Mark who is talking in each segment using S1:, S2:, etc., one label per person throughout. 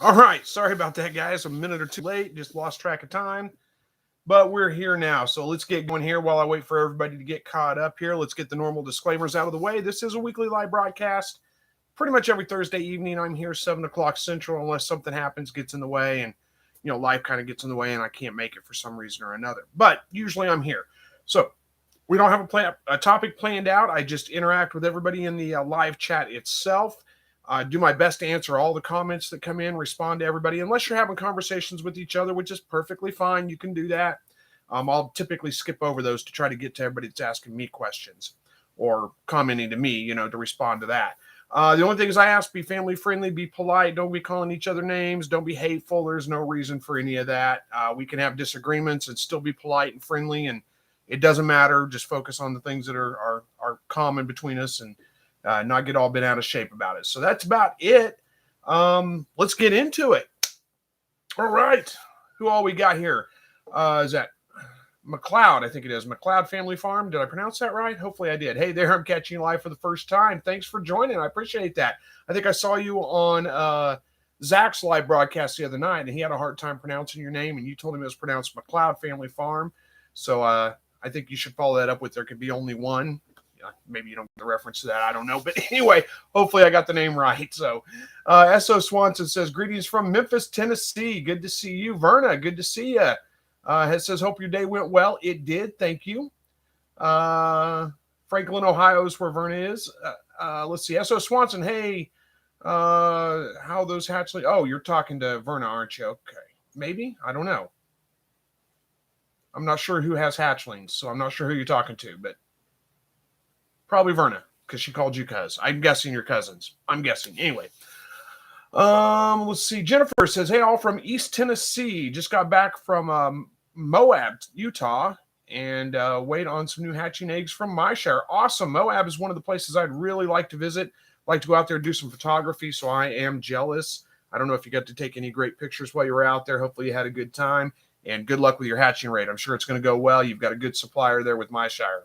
S1: All right. Sorry about that, guys. A minute or two late. Just lost track of time. But we're here now. So let's get going here while I wait for everybody to get caught up here. Let's get the normal disclaimers out of the way. This is a weekly live broadcast. Pretty much every Thursday evening, I'm here 7 o'clock Central, unless something happens, gets in the way, and, life kind of gets in the way, and I can't make it for some reason or another. But usually I'm here. So we don't have a topic planned out. I just interact with everybody in the live chat itself. Do my best to answer all the comments that come in, respond to everybody, unless you're having conversations with each other, which is perfectly fine. You can do that. I'll typically skip over those to try to get to everybody that's asking me questions or commenting to me, to respond to that. The only things I ask, be family friendly, be polite, don't be calling each other names, don't be hateful. There's no reason for any of that. We can have disagreements and still be polite and friendly, and it doesn't matter. Just focus on the things that are common between us and not get all bent out of shape about it. So that's about it. Let's get into it. All right. Who all we got here? Is that McLeod? I think it is. McLeod Family Farm. Did I pronounce that right? Hopefully I did. Hey there, I'm catching you live for the first time. Thanks for joining. I appreciate that. I think I saw you on Zach's live broadcast the other night, and he had a hard time pronouncing your name, and you told him it was pronounced McLeod Family Farm. So I think you should follow that up with there could be only one. Maybe you don't get the reference to that. I don't know. But anyway, hopefully I got the name right. So S.O. Swanson says, greetings from Memphis, Tennessee. Good to see you. Verna, good to see you. It says, hope your day went well. It did. Thank you. Franklin, Ohio is where Verna is. Let's see. S.O. Swanson, hey, how those hatchlings? Oh, you're talking to Verna, aren't you? Okay. Maybe. I don't know. I'm not sure who has hatchlings, so I'm not sure who you're talking to, but probably Verna, because she called you cuz. I'm guessing you're cousins. I'm guessing. Anyway. Let's see. Jennifer says, hey, all from East Tennessee. Just got back from Moab, Utah, and wait on some new hatching eggs from my share. Awesome. Moab is one of the places I'd really like to visit. Like to go out there and do some photography, so I am jealous. I don't know if you got to take any great pictures while you were out there. Hopefully you had a good time, and good luck with your hatching rate. I'm sure it's going to go well. You've got a good supplier there with my shire.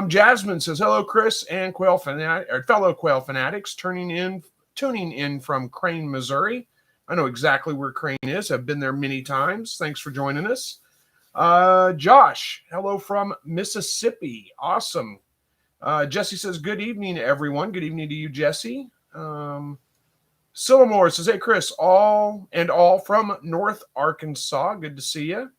S1: Jasmine says, hello, Chris and fellow Quail fanatics, tuning in from Crane, Missouri. I know exactly where Crane is. I've been there many times. Thanks for joining us. Josh, hello from Mississippi. Awesome. Jesse says, good evening, everyone. Good evening to you, Jesse. Sillamore says, hey, Chris, all from North Arkansas. Good to see you.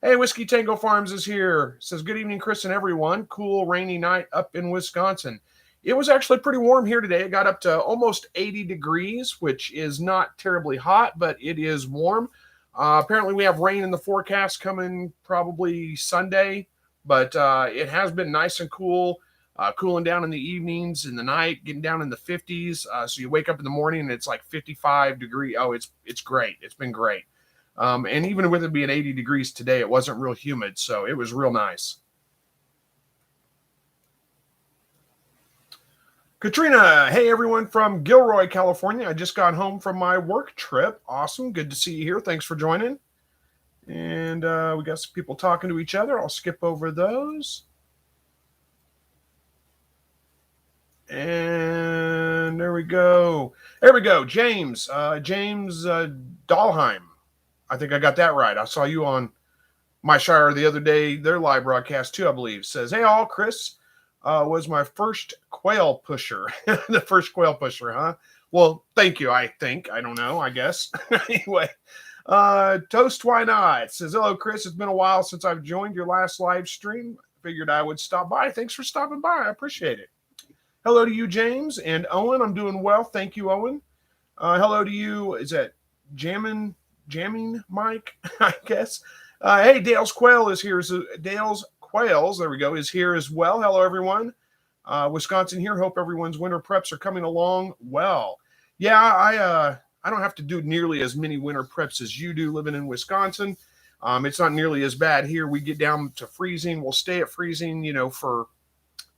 S1: Hey, Whiskey Tango Farms is here. Says, good evening, Chris and everyone. Cool, rainy night up in Wisconsin. It was actually pretty warm here today. It got up to almost 80 degrees, which is not terribly hot, but it is warm. Apparently, we have rain in the forecast coming probably Sunday, but it has been nice and cool, cooling down in the evenings, in the night, getting down in the 50s. So you wake up in the morning and it's like 55 degrees. Oh, it's great. It's been great. And even with it being 80 degrees today, it wasn't real humid, so it was real nice. Katrina, hey, everyone from Gilroy, California. I just got home from my work trip. Awesome. Good to see you here. Thanks for joining. And we got some people talking to each other. I'll skip over those. And there we go. There we go. James Dahlheim. I think I got that right. I saw you on my shire the other day, their live broadcast too, I believe. Says, hey, all, Chris was my first quail pusher. The first quail pusher, huh? Well, thank you, I think. I don't know, I guess. Anyway, Toast, why not? Says, hello, Chris. It's been a while since I've joined your last live stream. Figured I would stop by. Thanks for stopping by. I appreciate it. Hello to you, James. And Owen, I'm doing well. Thank you, Owen. Hello to you. Is that Jamming Mike, I guess. Hey, Dale's Quail is here. Dale's Quails, there we go, is here as well. Hello, everyone. Wisconsin here. Hope everyone's winter preps are coming along well. Yeah, I don't have to do nearly as many winter preps as you do living in Wisconsin. It's not nearly as bad here. We get down to freezing. We'll stay at freezing, for,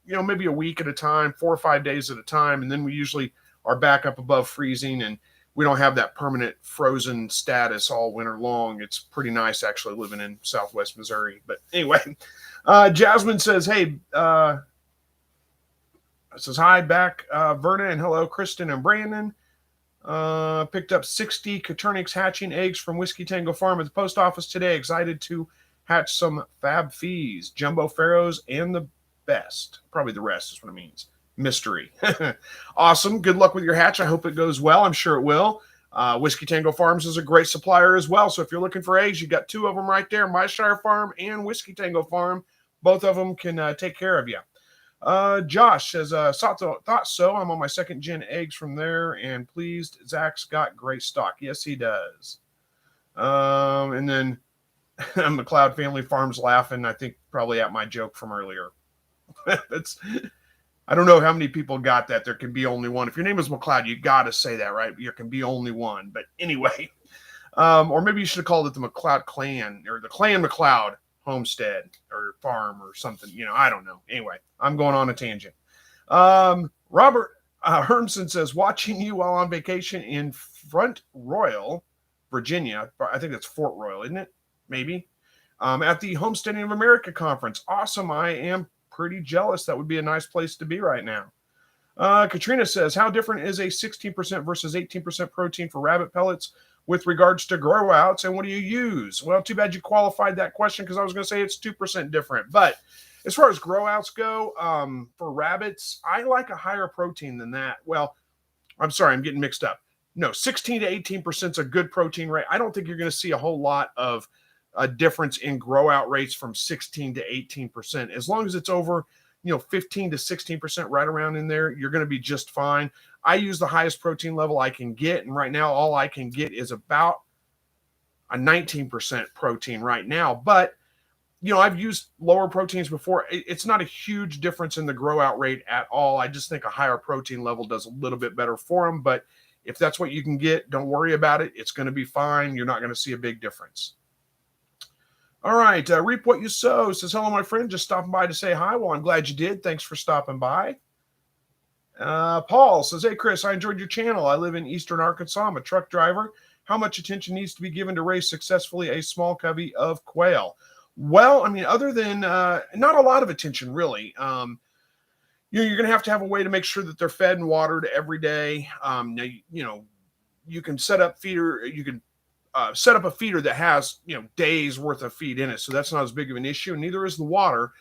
S1: maybe a week at a time, 4 or 5 days at a time. And then we usually are back up above freezing, and we don't have that permanent frozen status all winter long. It's pretty nice actually living in Southwest Missouri. But anyway, Jasmine says, hey, says hi back, Verna, and hello, Kristen and Brandon. Picked up 60 Coturnix hatching eggs from Whiskey Tango Farm at the post office today. Excited to hatch some fab fees, jumbo pharaohs, and the best. Probably the rest is what it means. Mystery. Awesome. Good luck with your hatch. I hope it goes well. I'm sure it will. Whiskey Tango Farms is a great supplier as well. So if you're looking for eggs, you got two of them right there, My Shire Farm and Whiskey Tango Farm. Both of them can take care of you. Josh says, thought so. I'm on my second gen eggs from there and pleased. Zach's got great stock. Yes, he does. And then McLeod Family Farms laughing, I think probably at my joke from earlier. I don't know how many people got that. There can be only one. If your name is McLeod, you got to say that, right? There can be only one. But anyway, or maybe you should have called it the McLeod Clan or the Clan McLeod homestead or farm or something. I don't know. Anyway, I'm going on a tangent. Robert Hermson says, watching you while on vacation in Front Royal, Virginia. I think that's Fort Royal, isn't it? Maybe. At the Homesteading of America conference. Awesome. I am pretty jealous. That would be a nice place to be right now. Katrina says, how different is a 16% versus 18% protein for rabbit pellets with regards to grow outs, and what do you use? Well, too bad you qualified that question because I was going to say it's 2% different. But as far as grow outs go, for rabbits, I like a higher protein than that. Well, I'm sorry, I'm getting mixed up. No, 16 to 18% is a good protein rate. I don't think you're going to see a whole lot of a difference in grow out rates from 16 to 18%. As long as it's over 15 to 16% right around in there, you're going to be just fine. I use the highest protein level I can get. And right now, all I can get is about a 19% protein right now. But, I've used lower proteins before. It's not a huge difference in the grow out rate at all. I just think a higher protein level does a little bit better for them. But if that's what you can get, don't worry about it. It's going to be fine. You're not going to see a big difference. All right, Reap What You Sow says, hello, my friend. Just stopping by to say hi. Well, I'm glad you did. Thanks for stopping by. Paul says, hey, Chris, I enjoyed your channel. I live in eastern Arkansas. I'm a truck driver. How much attention needs to be given to raise successfully a small covey of quail? Well, I mean, other than not a lot of attention, really. You're going to have a way to make sure that they're fed and watered every day. You can set up feeder. You can set up a feeder that has, days worth of feed in it. So that's not as big of an issue. And neither is the water.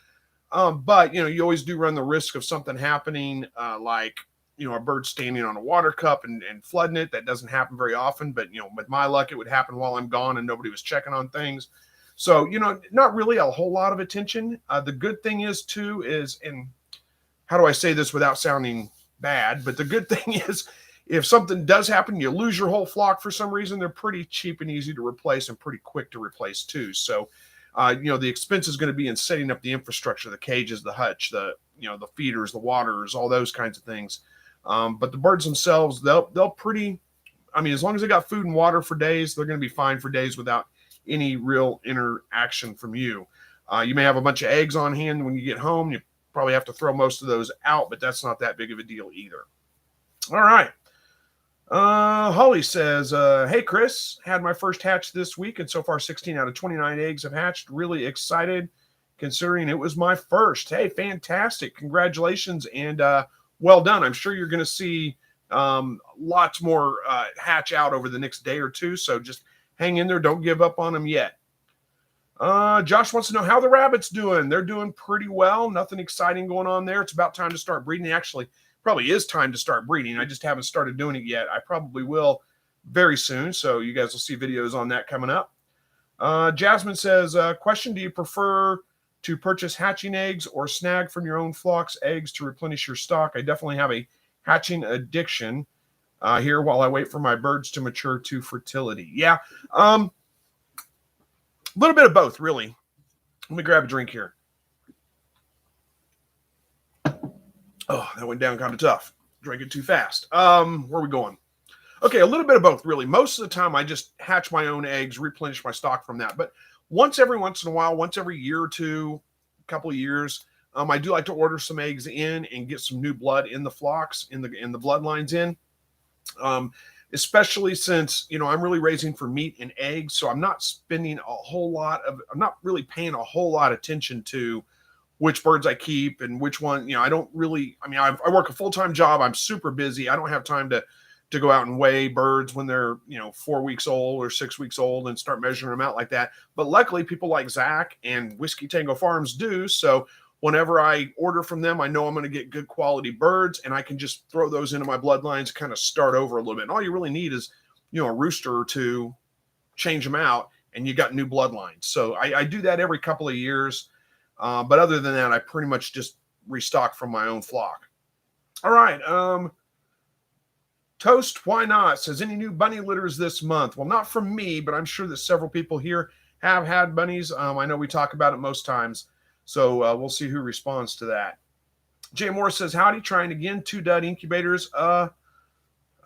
S1: But, you always do run the risk of something happening, like, a bird standing on a water cup and flooding it. That doesn't happen very often. But, with my luck, it would happen while I'm gone and nobody was checking on things. So, not really a whole lot of attention. The good thing is, too, and how do I say this without sounding bad? But the good thing is, if something does happen, you lose your whole flock for some reason, they're pretty cheap and easy to replace and pretty quick to replace too. So, the expense is going to be in setting up the infrastructure, the cages, the hutch, the feeders, the waters, all those kinds of things. But the birds themselves, they'll pretty, as long as they got food and water for days, they're going to be fine for days without any real interaction from you. You may have a bunch of eggs on hand when you get home. You probably have to throw most of those out, but that's not that big of a deal either. All right. Holly says, hey, Chris, had my first hatch this week, and so far 16 out of 29 eggs have hatched. Really excited considering it was my first. Hey, fantastic. Congratulations and well done. I'm sure you're going to see lots more hatch out over the next day or two, so just hang in there. Don't give up on them yet. Josh wants to know how the rabbits doing. They're doing pretty well. Nothing exciting going on there. It's about time to start breeding. Actually, probably is time to start breeding. I just haven't started doing it yet. I probably will very soon. So you guys will see videos on that coming up. Jasmine says, question, do you prefer to purchase hatching eggs or snag from your own flock's eggs to replenish your stock? I definitely have a hatching addiction here while I wait for my birds to mature to fertility. Yeah. A little bit of both, really. Let me grab a drink here. Oh, that went down kind of tough. Drank it too fast. Where are we going? Okay, a little bit of both, really. Most of the time, I just hatch my own eggs, replenish my stock from that. But once in a while, once every year or two, a couple of years, I do like to order some eggs in and get some new blood in the flocks, in the bloodlines in. Especially since, I'm really raising for meat and eggs. So I'm not really paying a whole lot of attention to which birds I keep and which one, I don't really, I work a full-time job. I'm super busy. I don't have time to to go out and weigh birds when they're, 4 weeks old or 6 weeks old and start measuring them out like that. But luckily, people like Zach and Whiskey Tango Farms do. So whenever I order from them, I know I'm going to get good quality birds, and I can just throw those into my bloodlines and kind of start over a little bit. And all you really need is, a rooster or two, change them out, and you got new bloodlines. So I do that every couple of years. But other than that, I pretty much just restock from my own flock. All right. Toast, why not? Says, any new bunny litters this month? Well, not from me, but I'm sure that several people here have had bunnies. I know we talk about it most times. So we'll see who responds to that. Jay Moore says, howdy, trying again. 2 dud incubators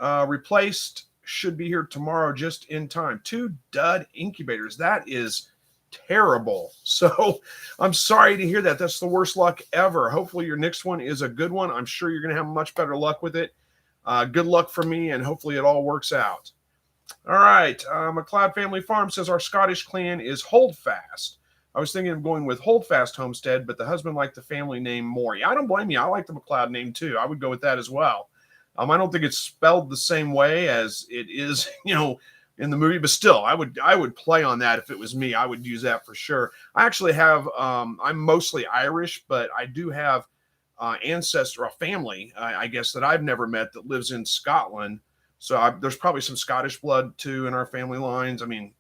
S1: replaced. Should be here tomorrow just in time. 2 dud incubators. That is terrible. So I'm sorry to hear that. That's the worst luck ever. Hopefully your next one is a good one. I'm sure you're going to have much better luck with it. Good luck for me, and hopefully it all works out. All right. McLeod Family Farm says our Scottish clan is Holdfast. I was thinking of going with Holdfast Homestead, but the husband liked the family name more. Yeah, I don't blame you. I like the McLeod name too. I would go with that as well. I don't think it's spelled the same way as it is, in the movie, but still, I would play on that if it was me. I would use that for sure. I actually have, I'm mostly Irish, but I do have ancestor, a family, I guess, that I've never met that lives in Scotland. So there's probably some Scottish blood too in our family lines. I mean,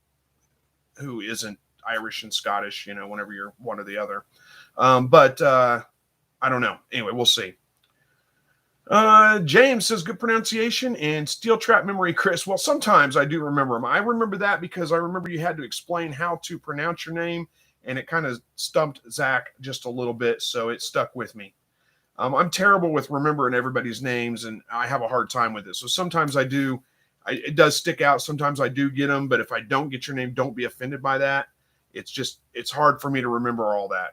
S1: who isn't Irish and Scottish, whenever you're one or the other. But I don't know. Anyway, we'll see. James says, good pronunciation and steel trap memory, Chris. Well, sometimes I do remember them. I remember that because I remember you had to explain how to pronounce your name, and it kind of stumped Zach just a little bit, so it stuck with me. I'm terrible with remembering everybody's names, and I have a hard time with it. So sometimes I do. It does stick out. Sometimes I do get them, but if I don't get your name, don't be offended by that. It's hard for me to remember all that.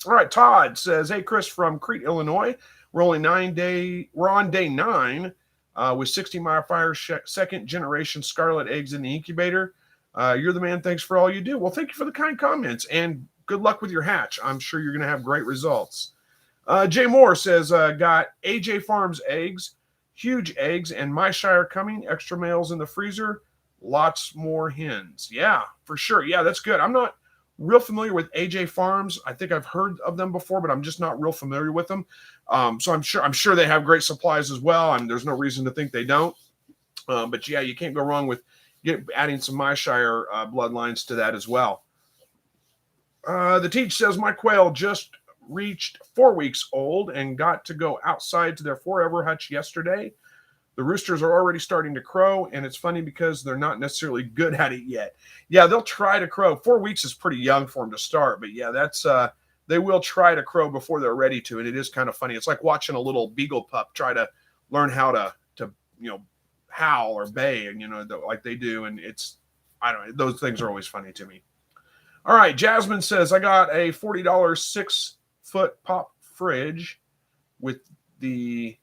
S1: All right, Todd says, hey, Chris from Crete, Illinois. We're on day 9 with 60 mile second generation scarlet eggs in the incubator. You're the man. Thanks for all you do. Well, thank you for the kind comments, and good luck with your hatch. I'm sure you're going to have great results. Jay Moore says, got AJ Farms eggs, huge eggs, and my Shire coming, extra males in the freezer, lots more hens. Yeah, for sure. Yeah, that's good. I'm not real familiar with AJ Farms. I think I've heard of them before, but I'm just not real familiar with them. So I'm sure they have great supplies as well, and there's no reason to think they don't. But yeah, you can't go wrong with adding some my Shire bloodlines to that as well. The Teach says, my quail just reached 4 weeks old and got to go outside to their forever hutch yesterday. The roosters are already starting to crow, and it's funny because they're not necessarily good at it yet. Yeah, they'll try to crow. 4 weeks is pretty young for them to start, but yeah, that's they will try to crow before they're ready to, and it is kind of funny. It's like watching a little beagle pup try to learn how to howl or bay, and like they do, and I don't know, those things are always funny to me. All right, Jasmine says, I got a $40 6-foot pop fridge with the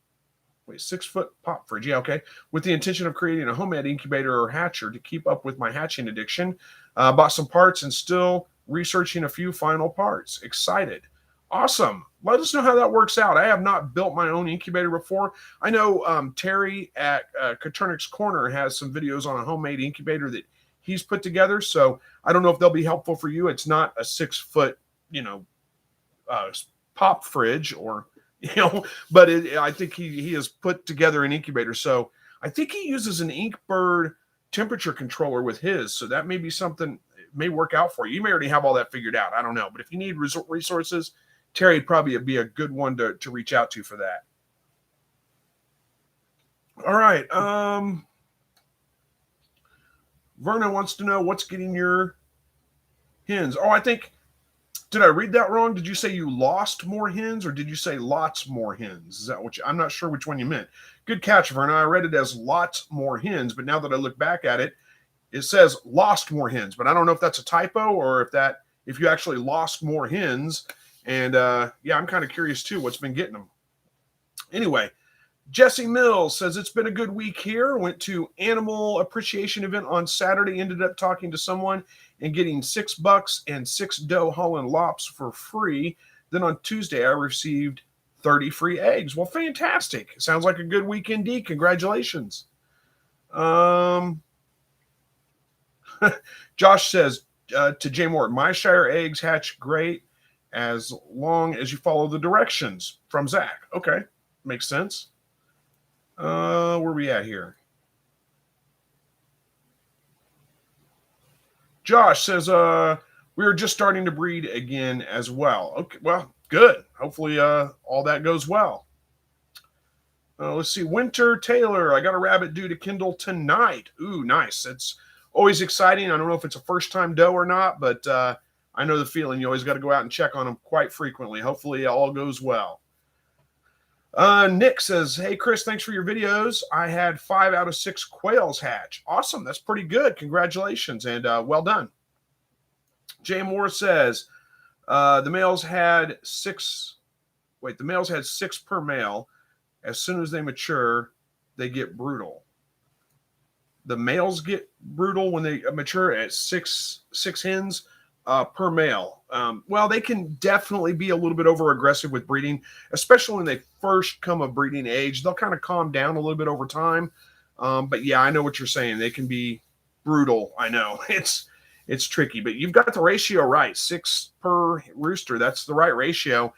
S1: 6-foot pop fridge. Yeah, okay. With the intention of creating a homemade incubator or hatcher to keep up with my hatching addiction. Bought some parts and still researching a few final parts. Excited. Awesome. Let us know how that works out. I have not built my own incubator before. I know Terry at Katernick's Corner has some videos on a homemade incubator that he's put together. So I don't know if they'll be helpful for you. It's not a 6-foot, pop fridge or but I think he has put together an incubator. So I think he uses an Inkbird temperature controller with his. So that may be something, it may work out for you. You may already have all that figured out. I don't know. But if you need resources, Terry would probably be a good one to reach out to for that. All right. Verna wants to know what's getting your hens. Oh, did I read that wrong? Did you say you lost more hens, or did you say lots more hens? Is that what I'm not sure which one you meant. Good catch, Verna. I read it as lots more hens, but now that I look back at it, it says lost more hens. But I don't know if that's a typo or if you actually lost more hens. And yeah, I'm kind of curious too what's been getting them. Anyway, Jesse Mills says it's been a good week here. Went to animal appreciation event on Saturday. Ended up talking to someone and getting $6 and 6 doe Holland lops for free. Then on Tuesday, I received 30 free eggs. Well, fantastic. Sounds like a good week indeed. Congratulations. Josh says to Jay Moore, my Shire eggs hatch great as long as you follow the directions from Zach. Okay, makes sense. Where we at here? Josh says, we are just starting to breed again as well. Okay, well, good. Hopefully, all that goes well. Let's see. Winter Taylor, I got a rabbit due to kindle tonight. Ooh, nice. It's always exciting. I don't know if it's a first-time doe or not, but I know the feeling. You always got to go out and check on them quite frequently. Hopefully, all goes well. Nick says, hey, Chris, thanks for your videos. I had 5 out of 6 quails hatch. Awesome. That's pretty good. Congratulations, and well done. Jay Moore says, the males had 6. Wait, the males had 6 per male. As soon as they mature, they get brutal. The males get brutal when they mature at six hens per male. Well, they can definitely be a little bit over aggressive with breeding, especially when they first come of breeding age. They'll kind of calm down a little bit over time. But yeah, I know what you're saying. They can be brutal. I know it's tricky, but you've got the ratio right. 6 per rooster. That's the right ratio.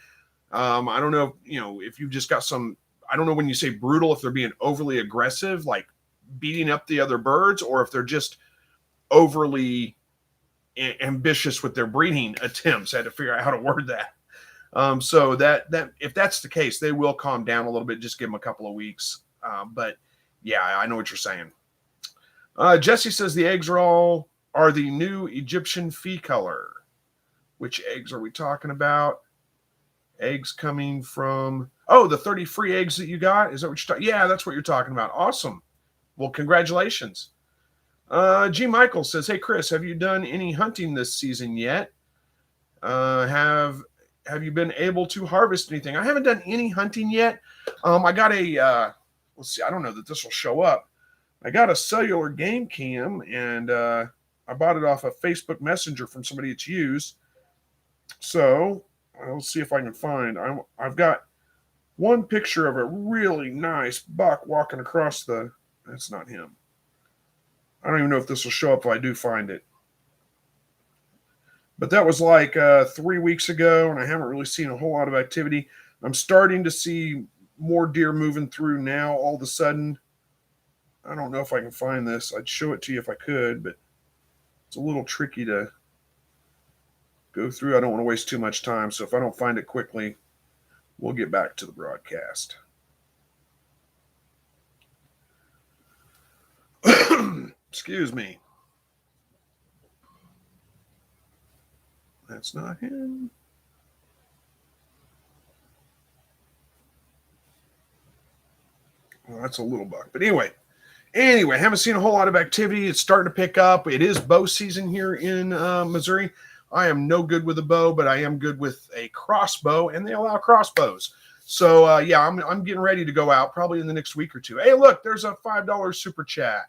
S1: I don't know, if you've just got some. I don't know when you say brutal, if they're being overly aggressive, like beating up the other birds, or if they're just overly ambitious with their breeding attempts. I had to figure out how to word that. So that if that's the case, they will calm down a little bit. Just give them a couple of weeks. But yeah, I know what you're saying. Jesse says the eggs are the new Egyptian fee color. Which eggs are we talking about? Eggs coming from, the 30 free eggs that you got. Is that what you're talking? Yeah, that's what you're talking about. Awesome. Well, congratulations. G. Michael says, hey, Chris, have you done any hunting this season yet? Have you been able to harvest anything? I haven't done any hunting yet. I got a, let's see, I don't know that this will show up. I got a cellular game cam, and I bought it off a Facebook Messenger from somebody it's used. So I'll see if I can find. I've got one picture of a really nice buck walking across the. That's not him. I don't even know if this will show up if I do find it. But that was like 3 weeks ago, and I haven't really seen a whole lot of activity. I'm starting to see more deer moving through now all of a sudden. I don't know if I can find this. I'd show it to you if I could, but it's a little tricky to go through. I don't want to waste too much time, so if I don't find it quickly, we'll get back to the broadcast. Excuse me. That's not him. Well, that's a little buck. But anyway, haven't seen a whole lot of activity. It's starting to pick up. It is bow season here in Missouri. I am no good with a bow, but I am good with a crossbow, and they allow crossbows. So, yeah, I'm getting ready to go out probably in the next week or two. Hey, look, there's a $5 super chat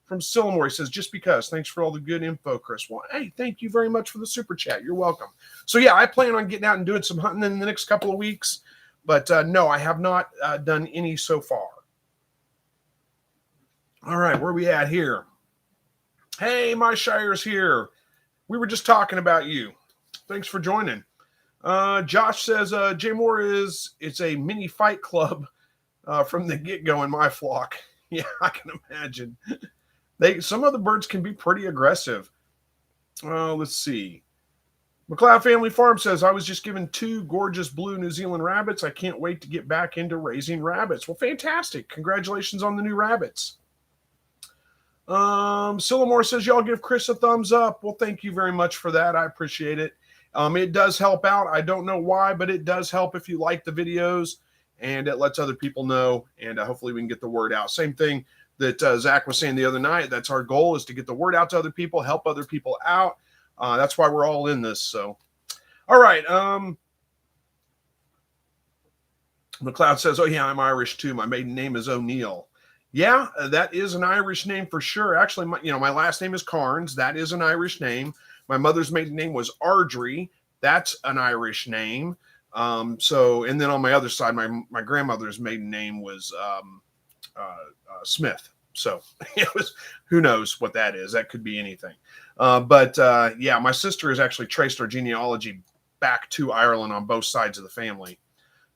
S1: from Sillamore. He says, just because. Thanks for all the good info, Chris. Well, hey, thank you very much for the super chat. You're welcome. So, yeah, I plan on getting out and doing some hunting in the next couple of weeks. But, no, I have not done any so far. All right, where are we at here? Hey, my Shire's here. We were just talking about you. Thanks for joining. Josh says, Jay Moore it's a mini fight club from the get-go in my flock. Yeah, I can imagine. Some of the birds can be pretty aggressive. Let's see. McLeod Family Farm says, I was just given 2 gorgeous blue New Zealand rabbits. I can't wait to get back into raising rabbits. Well, fantastic. Congratulations on the new rabbits. Sillamore says, y'all give Chris a thumbs up. Well, thank you very much for that. I appreciate it. It does help out. I don't know why, but it does help if you like the videos, and it lets other people know, and hopefully we can get the word out. Same thing that Zach was saying the other night. That's our goal, is to get the word out to other people, help other people out. That's why we're all in this. So, all right. McLeod says, oh, yeah, I'm Irish too. My maiden name is O'Neill. Yeah, that is an Irish name for sure. Actually, my last name is Carnes. That is an Irish name. My mother's maiden name was Ardrey. That's an Irish name. And then on my other side, my grandmother's maiden name was Smith. So it was, who knows what that is? That could be anything. But yeah, my sister has actually traced our genealogy back to Ireland on both sides of the family.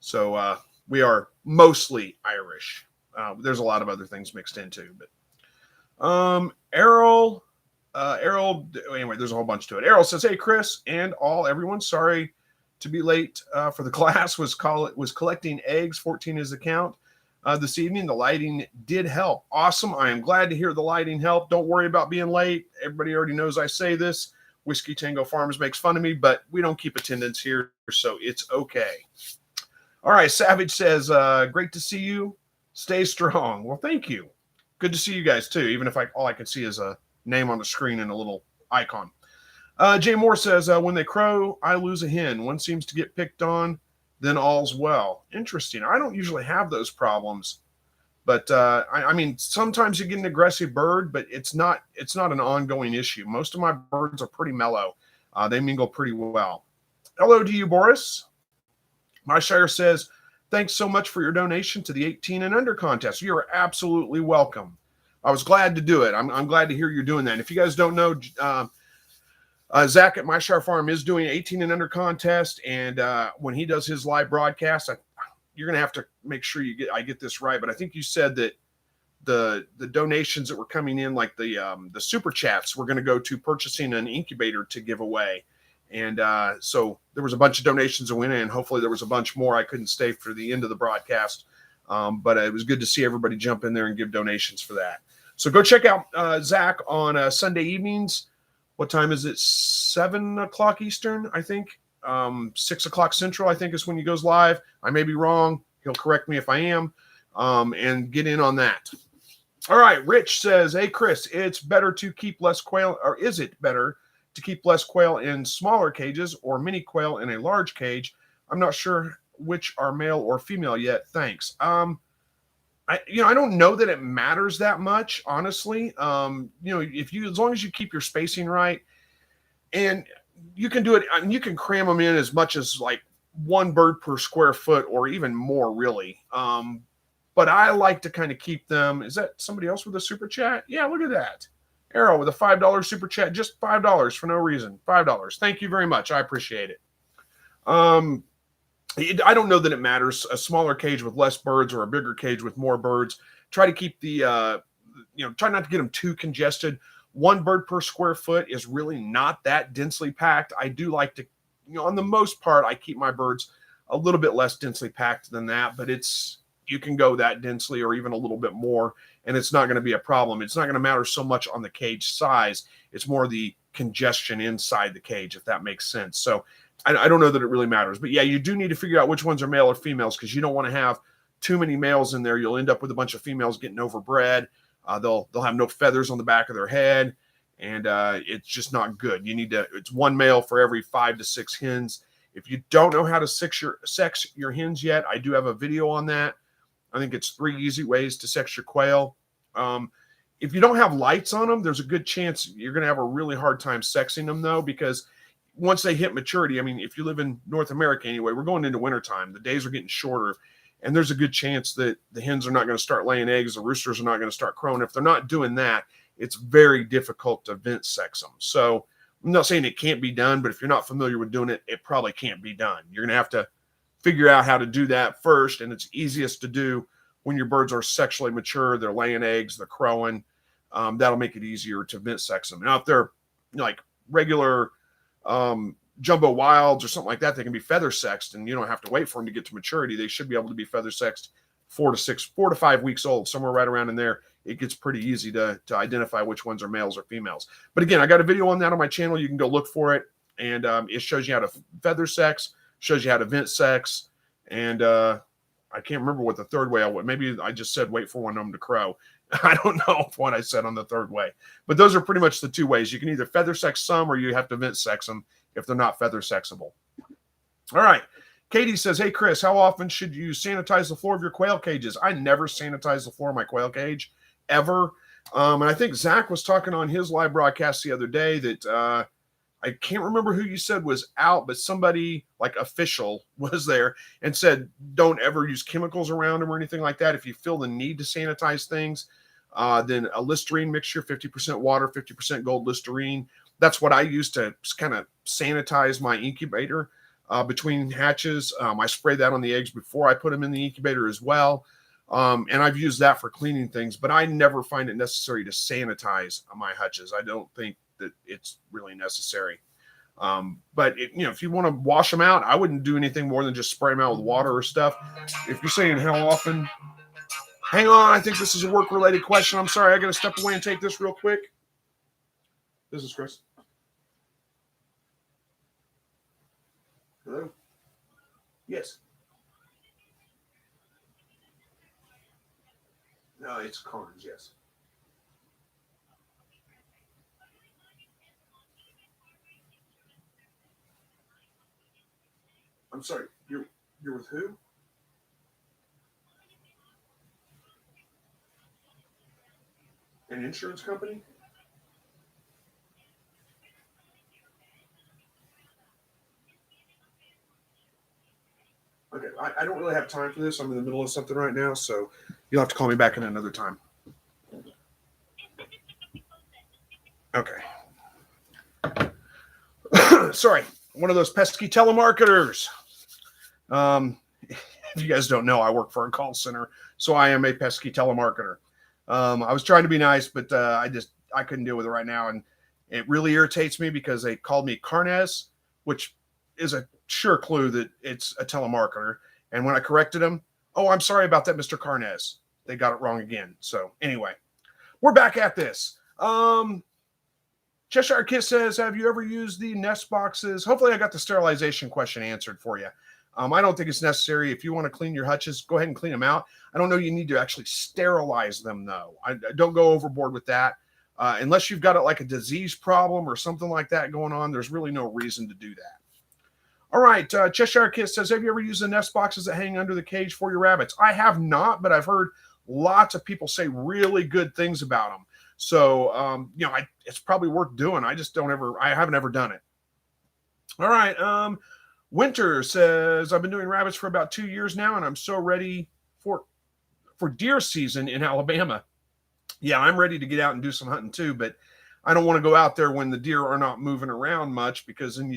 S1: So we are mostly Irish. There's a lot of other things mixed in too. But Errol, anyway, there's a whole bunch to it. Errol says, "Hey, Chris and everyone, sorry to be late for the class. Was collecting eggs. 14 is the count. This evening, the lighting did help. Awesome. I am glad to hear the lighting helped. Don't worry about being late. Everybody already knows I say this. Whiskey Tango Farms makes fun of me, but we don't keep attendance here, so it's okay." All right. Savage says, "Great to see you. Stay strong." Well, thank you. Good to see you guys too, even if all I can see is a name on the screen and a little icon. Jay Moore says, "When they crow, I lose a hen. One seems to get picked on, then all's well." Interesting. I don't usually have those problems, but I mean, sometimes you get an aggressive bird, but it's not an ongoing issue. Most of my birds are pretty mellow. They mingle pretty well. Hello to you, Boris. My Shire says, "Thanks so much for your donation to the 18 and under contest. You are absolutely welcome. I was glad to do it. I'm glad to hear you're doing that. And if you guys don't know, Zach at My Shire Farm is doing 18 and under contest, and when he does his live broadcast, you're going to have to make sure I get this right. But I think you said that the donations that were coming in, like the super chats, were going to go to purchasing an incubator to give away. And so there was a bunch of donations that went in. Hopefully there was a bunch more. I couldn't stay for the end of the broadcast, but it was good to see everybody jump in there and give donations for that. So go check out Zach on Sunday evenings. What time is it? 7 o'clock Eastern, I think. 6 o'clock Central, I think, is when he goes live. I may be wrong. He'll correct me if I am. And get in on that. All right. Rich says, "Hey, Chris, it's better to keep less quail, or is it better to keep less quail in smaller cages or mini quail in a large cage? I'm not sure which are male or female yet. Thanks." I don't know that it matters that much, honestly. As long as you keep your spacing right, and you can do it, and you can cram them in as much as like one bird per square foot or even more, really. But I like to kind of keep them. Is that somebody else with a super chat? Yeah, look at that. Arrow with a $5 super chat, just $5 for no reason. $5. Thank you very much. I appreciate it. I don't know that it matters. A smaller cage with less birds or a bigger cage with more birds. Try to keep try not to get them too congested. One bird per square foot is really not that densely packed. I do like to, on the most part, I keep my birds a little bit less densely packed than that, but you can go that densely or even a little bit more, and it's not going to be a problem. It's not going to matter so much on the cage size. It's more the congestion inside the cage, if that makes sense. So I don't know that it really matters. But yeah, you do need to figure out which ones are male or females, because you don't want to have too many males in there. You'll end up with a bunch of females getting overbred. They'll have no feathers on the back of their head, and it's just not good. It's one male for every 5 to 6 hens. If you don't know how to sex your hens yet, I do have a video on that. I think it's 3 easy ways to sex your quail. If you don't have lights on them, there's a good chance you're going to have a really hard time sexing them, though, because once they hit maturity, I mean, if you live in North America anyway, we're going into wintertime. The days are getting shorter, and there's a good chance that the hens are not going to start laying eggs. The roosters are not going to start crowing. If they're not doing that, it's very difficult to vent sex them. So I'm not saying it can't be done, but if you're not familiar with doing it, it probably can't be done. You're going to have to figure out how to do that first, and it's easiest to do when your birds are sexually mature. They're laying eggs, they're crowing. That'll make it easier to vent sex them. Now, if they're like regular jumbo wilds or something like that, they can be feather sexed, and you don't have to wait for them to get to maturity. They should be able to be feather sexed 4 to 5 weeks old, somewhere right around in there. It gets pretty easy to identify which ones are males or females. But again, I got a video on that on my channel. You can go look for it, and it shows you how to feather sex, shows you how to vent sex, and I can't remember what the third way I would. Maybe I just said wait for one of them to crow. I don't know what I said on the third way, but those are pretty much the 2 ways. You can either feather sex some, or you have to vent sex them if they're not feather sexable. All right. Katie says, "Hey, Chris, how often should you sanitize the floor of your quail cages?" I never sanitize the floor of my quail cage, ever. And I think Zach was talking on his live broadcast the other day that I can't remember who you said was out, but somebody like official was there and said, don't ever use chemicals around them or anything like that if you feel the need to sanitize things. Then a Listerine mixture, 50% water, 50% gold Listerine. That's what I use to kind of sanitize my incubator between hatches. I spray that on the eggs before I put them in the incubator as well. And I've used that for cleaning things, but I never find it necessary to sanitize my hutches. I don't think that it's really necessary. But if you want to wash them out, I wouldn't do anything more than just spray them out with water or stuff. If you're saying how often, hang on, I think this is a work-related question. I'm sorry, I got to step away and take this real quick. This is Chris. Hello? Yes. No, it's Carnes, yes. I'm sorry, you're with who? An insurance company? Okay, I don't really have time for this. I'm in the middle of something right now, so you'll have to call me back in another time. Okay. Sorry, one of those pesky telemarketers. If you guys don't know, I work for a call center, so I am a pesky telemarketer. I was trying to be nice, but I couldn't deal with it right now, and it really irritates me because they called me Carnes, which is a sure clue that it's a telemarketer. And when I corrected them, oh, I'm sorry about that, Mr. Carnes. They got it wrong again. So anyway, we're back at this. Cheshire Kit says, have you ever used the nest boxes? Hopefully I got the sterilization question answered for you. I don't think it's necessary. If you want to clean your hutches, go ahead and clean them out. I don't know you need to actually sterilize them, though. I don't go overboard with that. Unless you've got like a disease problem or something like that going on, there's really no reason to do that. All right, Cheshire Kit says, have you ever used the nest boxes that hang under the cage for your rabbits? I have not, but I've heard lots of people say really good things about them. So, it's probably worth doing. I haven't ever done it. All right, Winter says, I've been doing rabbits for about 2 years now, and I'm so ready for deer season in Alabama. Yeah, I'm ready to get out and do some hunting too, but I don't want to go out there when the deer are not moving around much, because then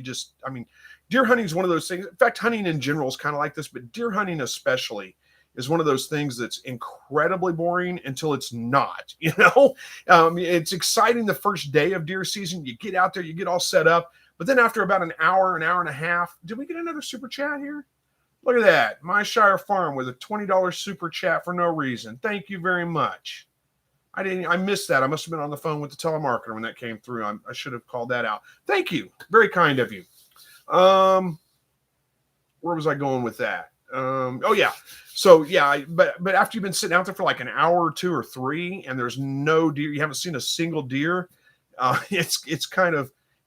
S1: deer hunting is one of those things. In fact, hunting in general is kind of like this, but deer hunting especially is one of those things that's incredibly boring until it's not. It's exciting the first day of deer season. You get out there, you get all set up, but then after about an hour and a half, did we get another super chat here? Look at that. My Shire Farm with a $20 super chat for no reason. Thank you very much. I missed that. I must have been on the phone with the telemarketer when that came through. I should have called that out. Thank you. Very kind of you. Where was I going with that? Oh yeah. So yeah, but after you've been sitting out there for like an hour or two or three, and there's no deer, you haven't seen a single deer. It's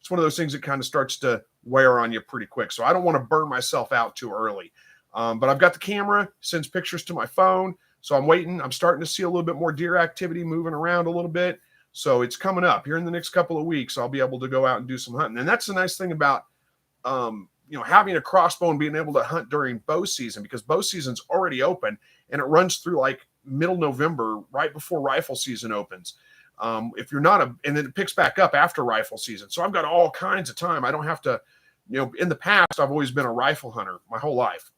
S1: one of those things that kind of starts to wear on you pretty quick. So I don't want to burn myself out too early. But I've got the camera, sends pictures to my phone. So I'm waiting. I'm starting to see a little bit more deer activity moving around a little bit. So it's coming up here in the next couple of weeks. I'll be able to go out and do some hunting. And that's the nice thing about, having a crossbow and being able to hunt during bow season, because bow season's already open and it runs through like middle November, right before rifle season opens. And then it picks back up after rifle season. So I've got all kinds of time. I don't have to, in the past, I've always been a rifle hunter my whole life.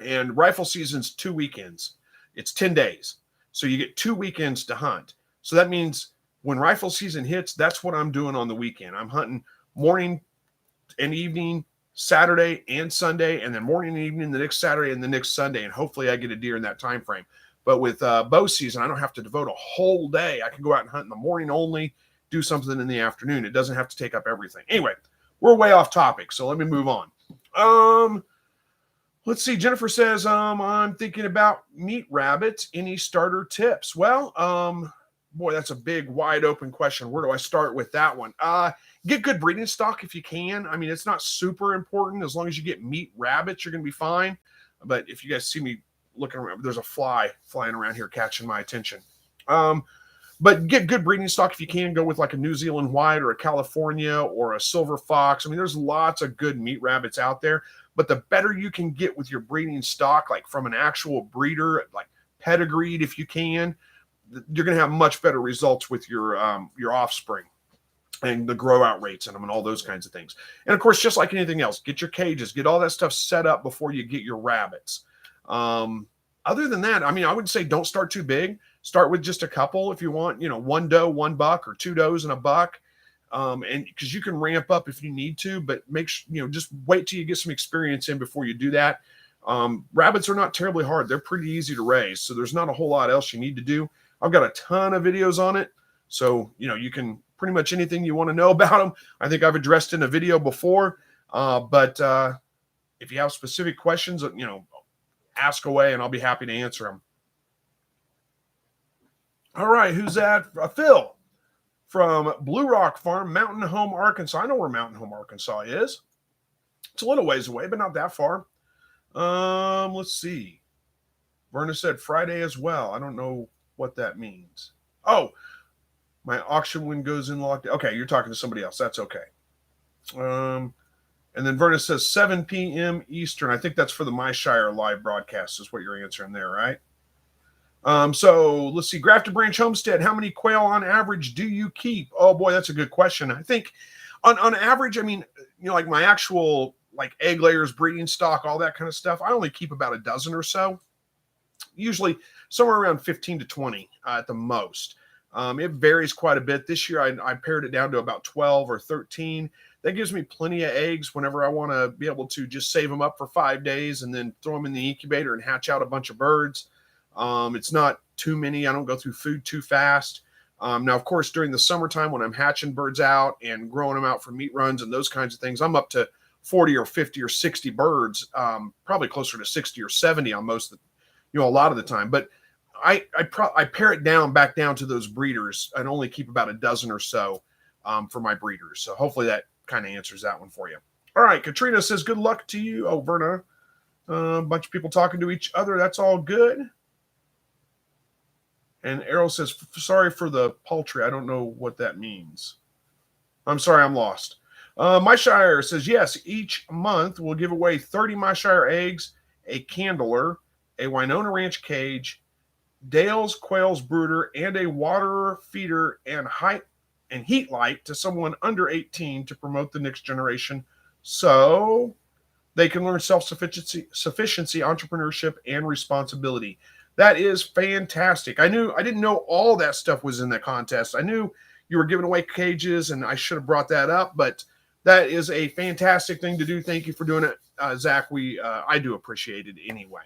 S1: And rifle season's 2 weekends. It's 10 days. So you get 2 weekends to hunt. So that means when rifle season hits, that's what I'm doing on the weekend. I'm hunting morning and evening, Saturday and Sunday, and then morning and evening the next Saturday and the next Sunday. And hopefully I get a deer in that time frame. But with bow season, I don't have to devote a whole day. I can go out and hunt in the morning only, do something in the afternoon. It doesn't have to take up everything. Anyway, we're way off topic, so let me move on. Let's see. Jennifer says, I'm thinking about meat rabbits. Any starter tips? Well, boy, that's a big, wide open question. Where do I start with that one? Get good breeding stock if you can. I mean, it's not super important. As long as you get meat rabbits, you're going to be fine. But if you guys see me looking around, there's a fly flying around here catching my attention. But get good breeding stock if you can. Go with like a New Zealand white or a California or a silver fox. I mean, there's lots of good meat rabbits out there. But the better you can get with your breeding stock, like from an actual breeder, like pedigreed if you can, you're going to have much better results with your offspring and the grow out rates in them and all those kinds of things. And of course, just like anything else, get your cages, get all that stuff set up before you get your rabbits. Other than that, I mean, I would say don't start too big. Start with just a couple if you want, one doe, one buck, or two does and a buck. And because you can ramp up if you need to, but make sure, just wait till you get some experience in before you do that. Rabbits are not terribly hard. They're pretty easy to raise. So there's not a whole lot else you need to do. I've got a ton of videos on it. So, you can pretty much anything you want to know about them. I think I've addressed in a video before. But if you have specific questions, ask away and I'll be happy to answer them. All right. Who's that? Phil from Blue Rock Farm, Mountain Home, Arkansas. I know where Mountain Home, Arkansas is. It's a little ways away, but not that far. Let's see. Verna said Friday as well. I don't know what that means. Oh, my auction win goes in locked. Okay, you're talking to somebody else. That's okay. And then Verna says 7 p.m. Eastern. I think that's for the My Shire live broadcast is what you're answering there, right? So let's see. Grafted Branch Homestead. How many quail on average do you keep? Oh boy, that's a good question. I think on average, I mean, like my actual like egg layers, breeding stock, all that kind of stuff, I only keep about a dozen or so. Usually somewhere around 15 to 20 at the most. It varies quite a bit. This year I pared it down to about 12 or 13. That gives me plenty of eggs whenever I want to be able to just save them up for 5 days and then throw them in the incubator and hatch out a bunch of birds. It's not too many. I don't go through food too fast. Now, of course, during the summertime when I'm hatching birds out and growing them out for meat runs and those kinds of things, I'm up to 40 or 50 or 60 birds, probably closer to 60 or 70 on most of a lot of the time. But I pare it back down to those breeders and only keep about a dozen or so for my breeders. So hopefully that kind of answers that one for you. All right. Katrina says, good luck to you. Oh, Verna, a bunch of people talking to each other. That's all good. And Errol says, sorry for the poultry. I don't know what that means. I'm sorry, I'm lost. My Shire says, yes, each month we'll give away 30 My Shire eggs, a candler, a Winona Ranch cage, Dale's Quail's brooder, and a waterer, feeder, and heat light to someone under 18 to promote the next generation so they can learn self-sufficiency, entrepreneurship, and responsibility. That is fantastic. I didn't know all that stuff was in the contest. I knew you were giving away cages, and I should have brought that up, but that is a fantastic thing to do. Thank you for doing it, Zach. I do appreciate it anyway.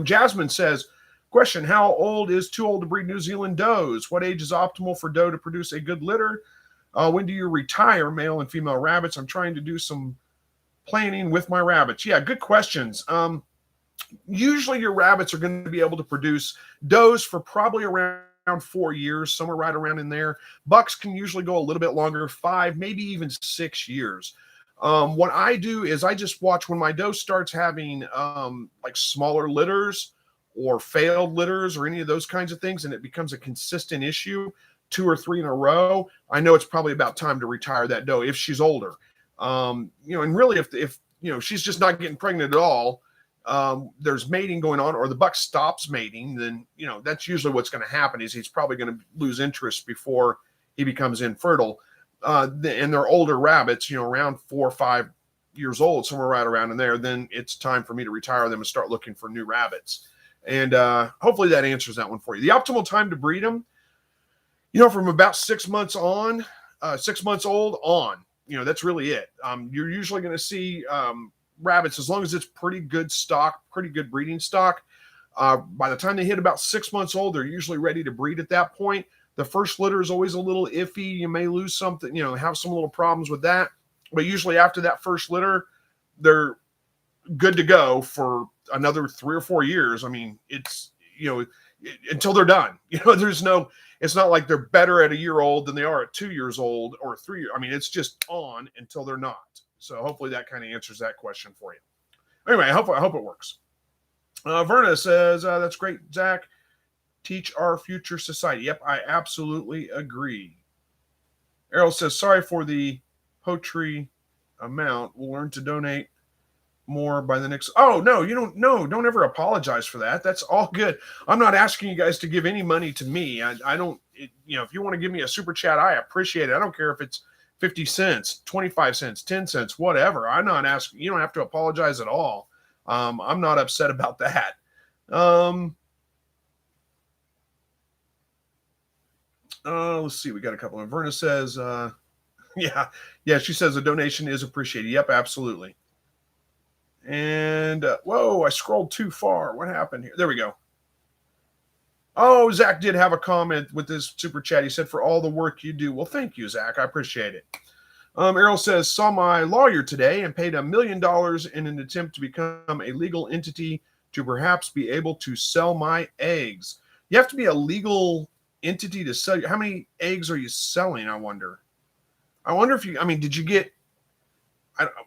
S1: Jasmine says, question, how old is too old to breed New Zealand does? What age is optimal for doe to produce a good litter? When do you retire male and female rabbits? I'm trying to do some planning with my rabbits. Yeah, good questions. Usually your rabbits are going to be able to produce does for probably around 4 years, somewhere right around in there. Bucks can usually go a little bit longer, 5, maybe even 6 years. What I do is I just watch when my doe starts having like smaller litters or failed litters or any of those kinds of things, and it becomes a consistent issue 2 or 3 in a row. I know it's probably about time to retire that doe if she's older. And really if she's just not getting pregnant at all, there's mating going on, or the buck stops mating, then that's usually what's going to happen. Is he's probably going to lose interest before he becomes infertile. And they're older rabbits, around 4 or 5 years old, somewhere right around in there. Then it's time for me to retire them and start looking for new rabbits. And hopefully that answers that one for you. The optimal time to breed them, from about 6 months on, 6 months old on. That's really it. You're usually going to see rabbits, as long as it's pretty good stock, pretty good breeding stock. By the time they hit about 6 months old, they're usually ready to breed at that point. The first litter is always a little iffy. You may lose something, have some little problems with that. But usually after that first litter, they're good to go for another 3 or 4 years. I mean, it's, until they're done. It's not like they're better at a year old than they are at 2 years old or 3. I mean, it's just on until they're not. So hopefully that kind of answers that question for you. Anyway, I hope it works. Verna says, that's great, Zach. Teach our future society. Yep, I absolutely agree. Errol says, sorry for the poultry amount. We'll learn to donate more by the next. Oh, no, you don't. No, don't ever apologize for that. That's all good. I'm not asking you guys to give any money to me. I don't, if you want to give me a super chat, I appreciate it. I don't care if it's 50 cents, 25 cents, 10 cents, whatever. I'm not asking. You don't have to apologize at all. I'm not upset about that. Let's see. We got a couple of. Verna says, yeah, she says a donation is appreciated. Yep, absolutely. And whoa, I scrolled too far. What happened here? There we go. Oh, Zach did have a comment with this super chat. He said, for all the work you do. Well, thank you, Zach. I appreciate it. Errol says, saw my lawyer today and paid $1 million in an attempt to become a legal entity to perhaps be able to sell my eggs. You have to be a legal entity to sell. How many eggs are you selling? I wonder if you, did you get,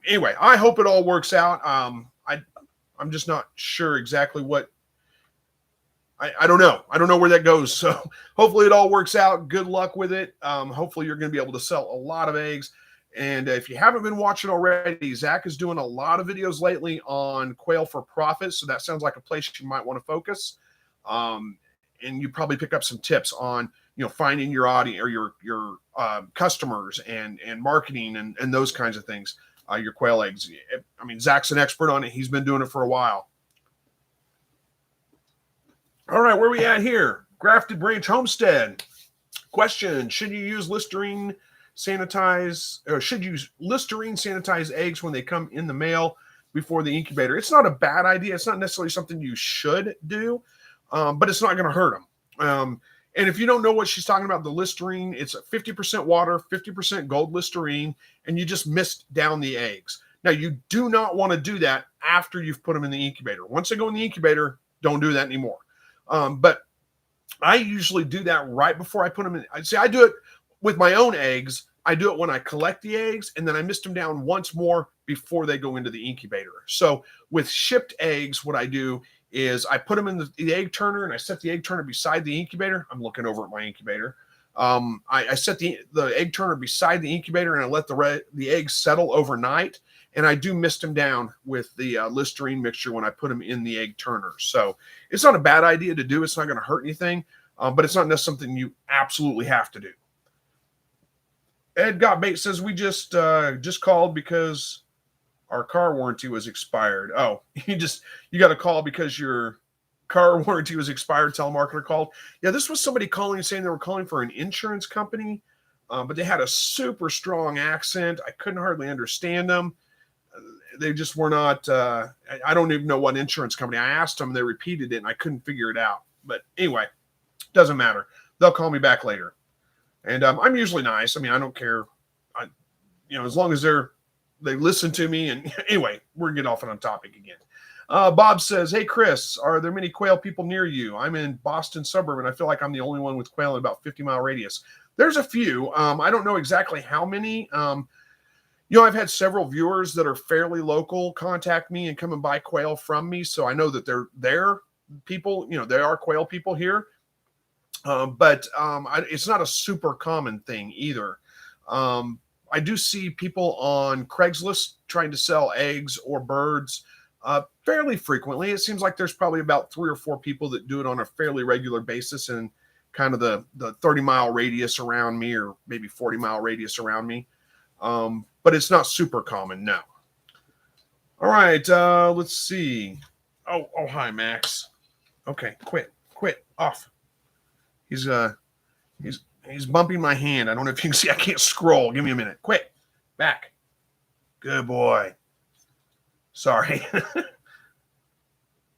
S1: anyway, I hope it all works out. I'm just not sure exactly what, I don't know. I don't know where that goes. So hopefully it all works out. Good luck with it. Hopefully you're going to be able to sell a lot of eggs. And if you haven't been watching already, Zach is doing a lot of videos lately on Quail for Profit. So that sounds like a place you might want to focus. And you probably pick up some tips on, finding your audience or your customers and marketing and those kinds of things. Your quail eggs. Zach's an expert on it. He's been doing it for a while. All right, where are we at here? Grafted Branch Homestead. Question: should you use Listerine sanitize, or should you Listerine sanitize eggs when they come in the mail before the incubator? It's not a bad idea. It's not necessarily something you should do, but it's not going to hurt them. And if you don't know what she's talking about, the Listerine, it's 50% water, 50% gold Listerine, and you just mist down the eggs. Now, you do not want to do that after you've put them in the incubator. Once they go in the incubator, don't do that anymore. But I usually do that right before I put them in. I do it with my own eggs. I do it when I collect the eggs, and then I mist them down once more before they go into the incubator. So with shipped eggs, what I do is I put them in the egg turner, and I set the egg turner beside the incubator. I'm looking over at my incubator. I set the egg turner beside the incubator, and I let the eggs settle overnight. And I do mist them down with the Listerine mixture when I put them in the egg turner. So it's not a bad idea to do. It's not going to hurt anything, but it's not necessarily something you absolutely have to do. Ed Got Bait says, we just called because our car warranty was expired. Oh, you got to call because your car warranty was expired. Telemarketer called. Yeah, this was somebody calling saying they were calling for an insurance company, but they had a super strong accent. I couldn't hardly understand them. They just were not, I don't even know what insurance company. I asked them, they repeated it, and I couldn't figure it out. But anyway, doesn't matter. They'll call me back later. And I'm usually nice. I don't care. As long as they listen to me. And anyway, we're getting off on topic again. Bob says, hey, Chris, are there many quail people near you? I'm in Boston suburb, and I feel like I'm the only one with quail in about 50-mile radius. There's a few. I don't know exactly how many. I've had several viewers that are fairly local contact me and come and buy quail from me. So I know that they're people, they are quail people here. But it's not a super common thing either. I do see people on Craigslist trying to sell eggs or birds fairly frequently. It seems like there's probably about 3 or 4 people that do it on a fairly regular basis in kind of the 30-mile radius around me, or maybe 40-mile radius around me. But it's not super common, no. All right, let's see. Oh, hi, Max. Okay, quit, off. He's bumping my hand. I don't know if you can see. I can't scroll. Give me a minute. Quit. Back. Good boy. Sorry.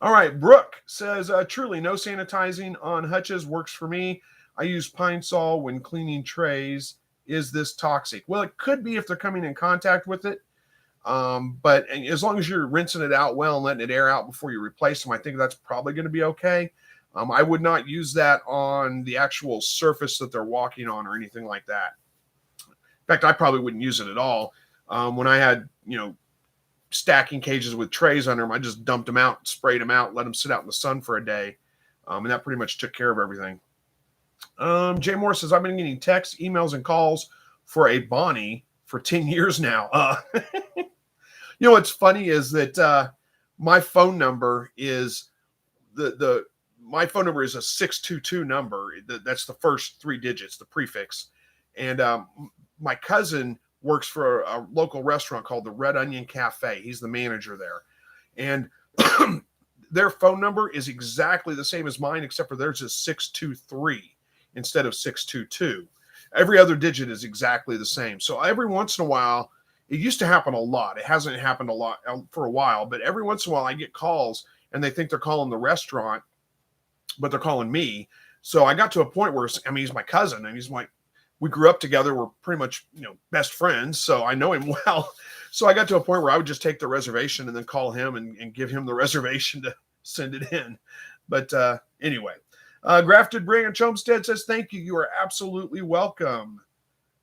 S1: All right, Brooke says, truly, no sanitizing on Hutches works for me. I use Pine Sol when cleaning trays. Is this toxic? Well, it could be if they're coming in contact with it. But as long as you're rinsing it out well and letting it air out before you replace them, I think that's probably going to be okay. I would not use that on the actual surface that they're walking on or anything like that. In fact, I probably wouldn't use it at all. When I had, stacking cages with trays under them, I just dumped them out, sprayed them out, let them sit out in the sun for a day. And that pretty much took care of everything. Jay Moore says, I've been getting texts, emails, and calls for a Bonnie for 10 years now. You know what's funny is that my phone number is my phone number is a 622 number. That's the first three digits, the prefix. And my cousin works for a local restaurant called the Red Onion Cafe. He's the manager there. And their phone number is exactly the same as mine, except for theirs is 623 instead of 622. Every other digit is exactly the same. So every once in a while, it used to happen a lot. It hasn't happened a lot for a while, but every once in a while I get calls and they think they're calling the restaurant, but they're calling me. So I got to a point where, I mean, he's my cousin and he's like, we grew up together. We're pretty much, best friends. So I know him well. So I got to a point where I would just take the reservation and then call him and give him the reservation to send it in. But anyway, Grafted Branch Homestead says, thank you. You are absolutely welcome.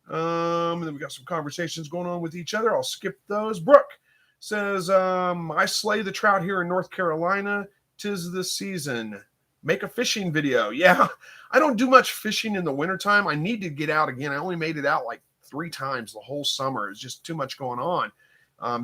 S1: And then we got some conversations going on with each other. I'll skip those. Brooke says, I slay the trout here in North Carolina. 'Tis the season. Make a fishing video. Yeah, I don't do much fishing in the wintertime. I need to get out again. I only made it out like 3 times the whole summer. It's just too much going on.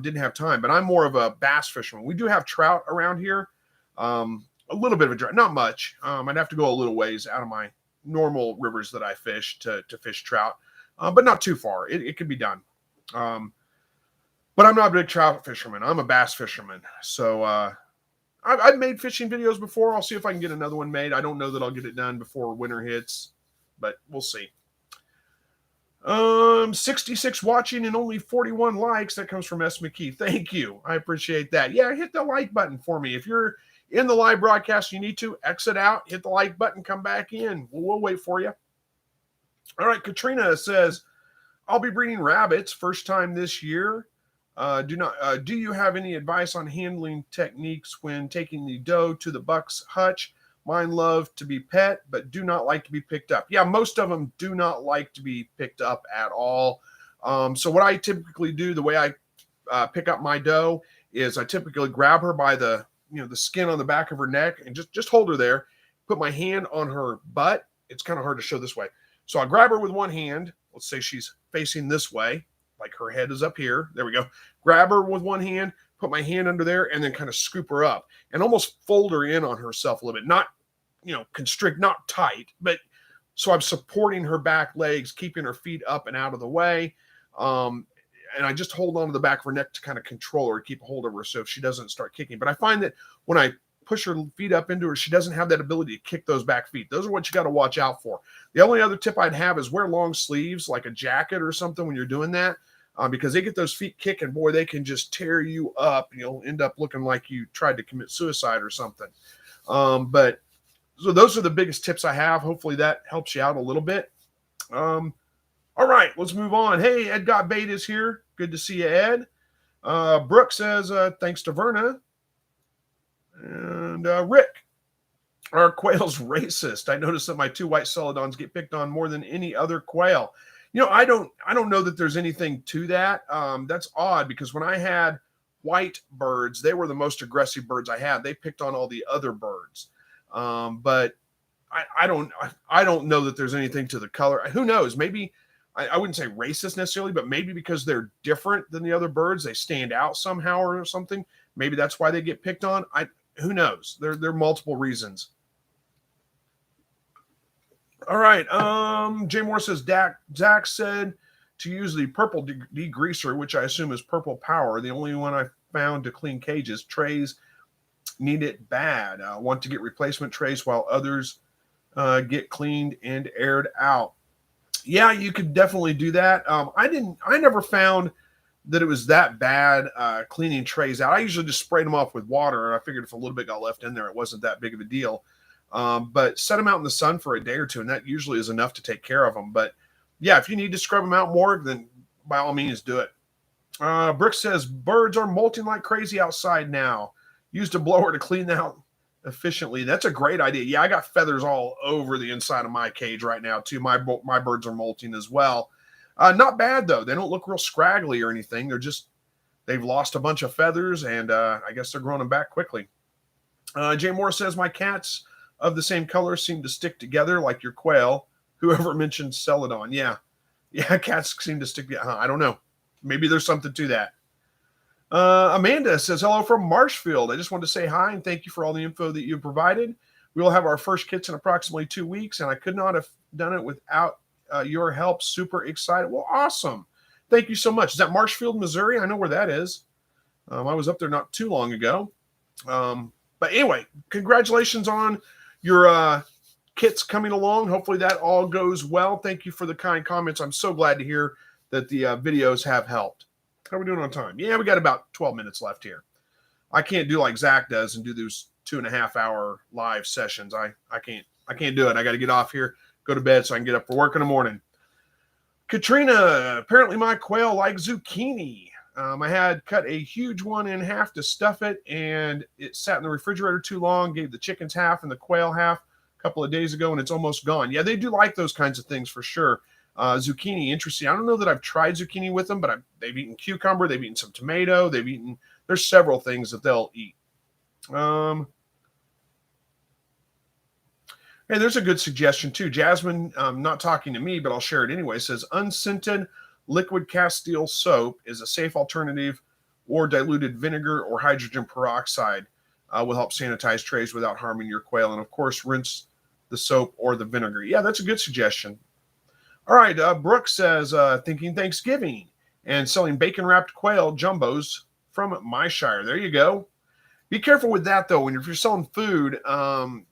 S1: Didn't have time, but I'm more of a bass fisherman. We do have trout around here. A little bit of a drought, not much. I'd have to go a little ways out of my normal rivers that I fish to fish trout, but not too far. It can be done. But I'm not a big trout fisherman. I'm a bass fisherman. So I've made fishing videos before. I'll see if I can get another one made. I don't know that I'll get it done before winter hits, but we'll see. 66 watching and only 41 likes. That comes from S. McKee. Thank you. I appreciate that. Yeah, hit the like button for me. If you're in the live broadcast, you need to exit out, hit the like button, come back in. We'll wait for you. All right, Katrina says, I'll be breeding rabbits first time this year. Do you have any advice on handling techniques when taking the doe to the buck's hutch? Mine love to be pet, but do not like to be picked up. Yeah, most of them do not like to be picked up at all. So what I typically do, the way I pick up my doe, is I typically grab her by the skin on the back of her neck and just hold her there. Put my hand on her butt. It's kind of hard to show this way. So I grab her with one hand. Let's say she's facing this way, like her head is up here. There we go. Grab her with one hand, put my hand under there, and then kind of scoop her up and almost fold her in on herself a little bit. Not, constrict, not tight, but so I'm supporting her back legs, keeping her feet up and out of the way. And I just hold on to the back of her neck to kind of control her, keep a hold of her so if she doesn't start kicking. But I find that when I push her feet up into her, she doesn't have that ability to kick those back feet. Those are what you got to watch out for. The only other tip I'd have is wear long sleeves, like a jacket or something when you're doing that. Because they get those feet kicking, boy, they can just tear you up. You'll end up looking like you tried to commit suicide or something. But so those are the biggest tips I have. Hopefully that helps you out a little bit. All right, let's move on. Hey, Ed Got Bait is here. Good to see you, Ed. Brooke says, thanks to Verna. And Rick, our quail's racist. I noticed that my 2 white celadons get picked on more than any other quail. I don't know that there's anything to that. That's odd because when I had white birds, they were the most aggressive birds I had. They picked on all the other birds. But I don't know that there's anything to the color. Who knows? Maybe I wouldn't say racist necessarily, but maybe because they're different than the other birds, they stand out somehow or something. Maybe that's why they get picked on. Who knows? There are multiple reasons. All right. Jay Moore says, Zach said to use the purple degreaser, which I assume is Purple Power. The only one I found to clean cages. Trays need it bad. Want to get replacement trays while others get cleaned and aired out. Yeah, you could definitely do that. I never found that it was that bad cleaning trays out. I usually just sprayed them off with water. I figured if a little bit got left in there, it wasn't that big of a deal. But set them out in the sun for a day or two, and that usually is enough to take care of them. But yeah, if you need to scrub them out more, then by all means do it. Brick says, birds are molting like crazy outside now. Used a blower to clean them out efficiently. That's a great idea. Yeah, I got feathers all over the inside of my cage right now too. My birds are molting as well. Not bad though. They don't look real scraggly or anything. They've lost a bunch of feathers, and I guess they're growing them back quickly. Jay Moore says, my cats of the same color seem to stick together like your quail. Whoever mentioned celadon. Yeah, cats seem to stick together. I don't know. Maybe there's something to that. Amanda says, hello from Marshfield. I just wanted to say hi and thank you for all the info that you provided. We will have our first kits in approximately 2 weeks, and I could not have done it without your help. Super excited. Well, awesome. Thank you so much. Is that Marshfield, Missouri? I know where that is. I was up there not too long ago. But anyway, congratulations on your kits coming along. Hopefully that all goes well. Thank you for the kind comments. I'm so glad to hear that the videos have helped. How are we doing on time? Yeah, we got about 12 minutes left here. I can't do like Zach does and do those 2.5 hour live sessions. I can't do it. I got to get off here, go to bed so I can get up for work in the morning. Katrina, apparently my quail like zucchini. I had cut a huge one in half to stuff it, and it sat in the refrigerator too long, gave the chickens half and the quail half a couple of days ago, and it's almost gone. Yeah, they do like those kinds of things for sure. Zucchini, interesting. I don't know that I've tried zucchini with them, but they've eaten cucumber, they've eaten some tomato, there's several things that they'll eat. Hey, there's a good suggestion too. Jasmine, not talking to me, but I'll share it anyway, says unscented liquid Castile soap is a safe alternative, or diluted vinegar or hydrogen peroxide will help sanitize trays without harming your quail. And of course, rinse the soap or the vinegar. Yeah, that's a good suggestion. All right, Brooke says, thinking Thanksgiving and selling bacon-wrapped quail jumbos from my shire. There you go. Be careful with that, though. If you're selling food,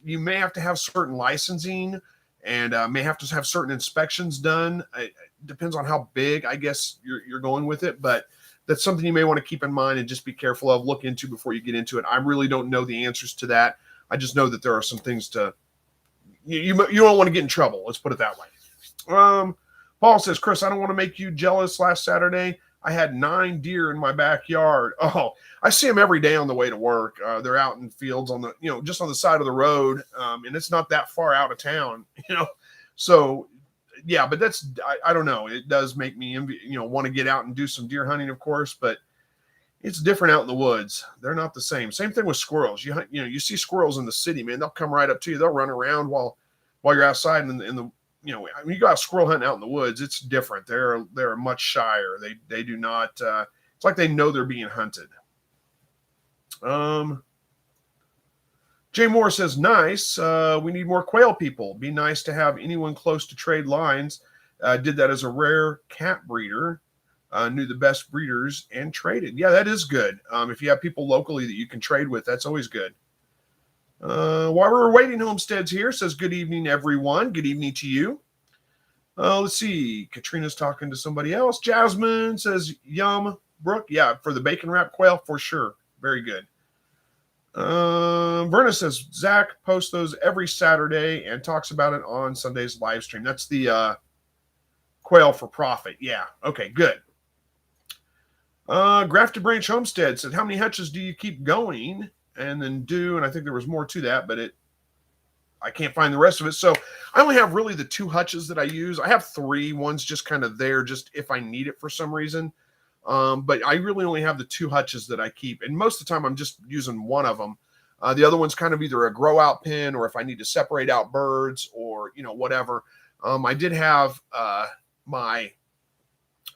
S1: you may have to have certain licensing and may have to have certain inspections done. It depends on how big, I guess, you're going with it. But that's something you may want to keep in mind and just be careful of, look into before you get into it. I really don't know the answers to that. I just know that there are some things you don't want to get in trouble. Let's put it that way. Paul says, Chris, I don't want to make you jealous. Last Saturday, I had 9 deer in my backyard. Oh, I see them every day on the way to work. They're out in fields on just on the side of the road. And it's not that far out of town, So yeah, but I don't know. It does make me want to get out and do some deer hunting, of course, but it's different out in the woods. They're not the same. Same thing with squirrels. You see squirrels in the city, man. They'll come right up to you. They'll run around while you're outside in the when you go out squirrel hunting out in the woods, it's different. They're much shyer. They do not. It's like they know they're being hunted. Jay Moore says, nice. We need more quail people. Be nice to have anyone close to trade lines. Did that as a rare cat breeder. Knew the best breeders and traded. Yeah, that is good. If you have people locally that you can trade with, that's always good. While we're waiting, Homesteads here says, good evening, everyone. Good evening to you. Let's see. Katrina's talking to somebody else. Jasmine says, yum, Brooke. Yeah, for the bacon wrap quail, for sure. Very good. Verna says, Zach posts those every Saturday and talks about it on Sunday's live stream. That's the Quail for Profit. Yeah. Okay, good. Grafted Branch Homestead said, how many hutches do you keep going? And then and I think there was more to that, but I can't find the rest of it. So I only have really the 2 hutches that I use. I have 3. One's just kind of there just if I need it for some reason. But I really only have the 2 hutches that I keep. And most of the time I'm just using one of them. The other one's kind of either a grow out pen or if I need to separate out birds or, whatever. I did have my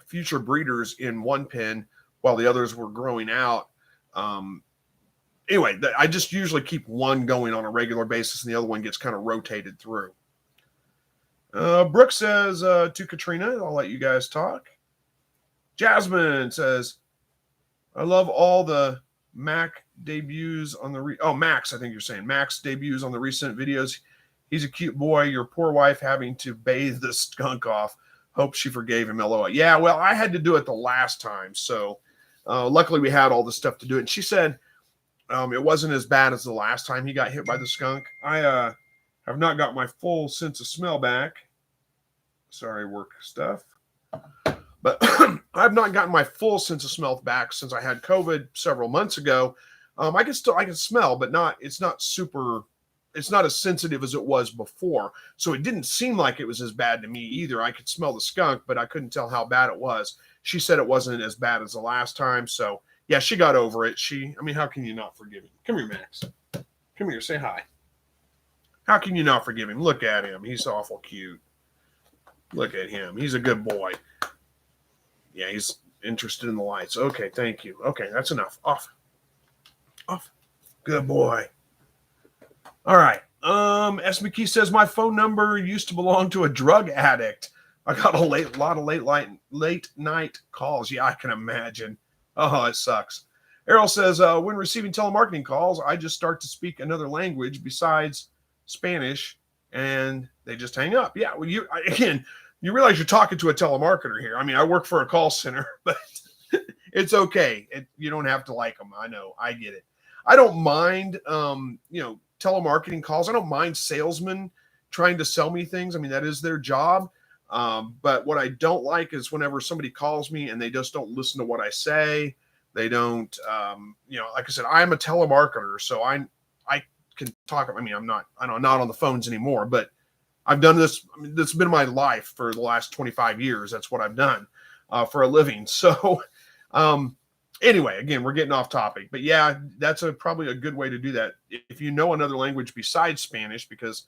S1: future breeders in one pen while the others were growing out. Anyway, I just usually keep one going on a regular basis and the other one gets kind of rotated through. Brooke says to Katrina, I'll let you guys talk. Jasmine says, I love all the Mac debuts on the Max, I think you're saying. Max debuts on the recent videos. He's a cute boy. Your poor wife having to bathe the skunk off. Hope she forgave him, LOL. Yeah, well, I had to do it the last time. So luckily we had all the stuff to do it. And she said, it wasn't as bad as the last time he got hit by the skunk. I have not got my full sense of smell back. Sorry, work stuff. But I've not gotten my full sense of smell back since I had COVID several months ago. I can smell, but it's not as sensitive as it was before. So it didn't seem like it was as bad to me either. I could smell the skunk, but I couldn't tell how bad it was. She said it wasn't as bad as the last time. So yeah, she got over it. How can you not forgive him? Come here, Max. Come here, say hi. How can you not forgive him? Look at him. He's awful cute. Look at him. He's a good boy. Yeah, interested in the lights. Okay, thank you. Okay, that's enough. Off. Good boy. All right. S. McKee says my phone number used to belong to a drug addict. I got a lot of late night calls. Yeah, I can imagine. Oh, it sucks. Errol says when receiving telemarketing calls, I just start to speak another language besides Spanish, and they just hang up. Yeah, well, you realize you're talking to a telemarketer here. I mean, I work for a call center, but it's okay. You don't have to like them. I know. I get it. I don't mind, telemarketing calls. I don't mind salesmen trying to sell me things. I mean, that is their job. But what I don't like is whenever somebody calls me and they just don't listen to what I say. They don't, like I said, I'm a telemarketer, so I can talk. I mean, I'm not on the phones anymore, but I've done this. I mean, that's been my life for the last 25 years. That's what I've done for a living. So, anyway, again, we're getting off topic, but yeah, that's probably a good way to do that. If you know another language besides Spanish, because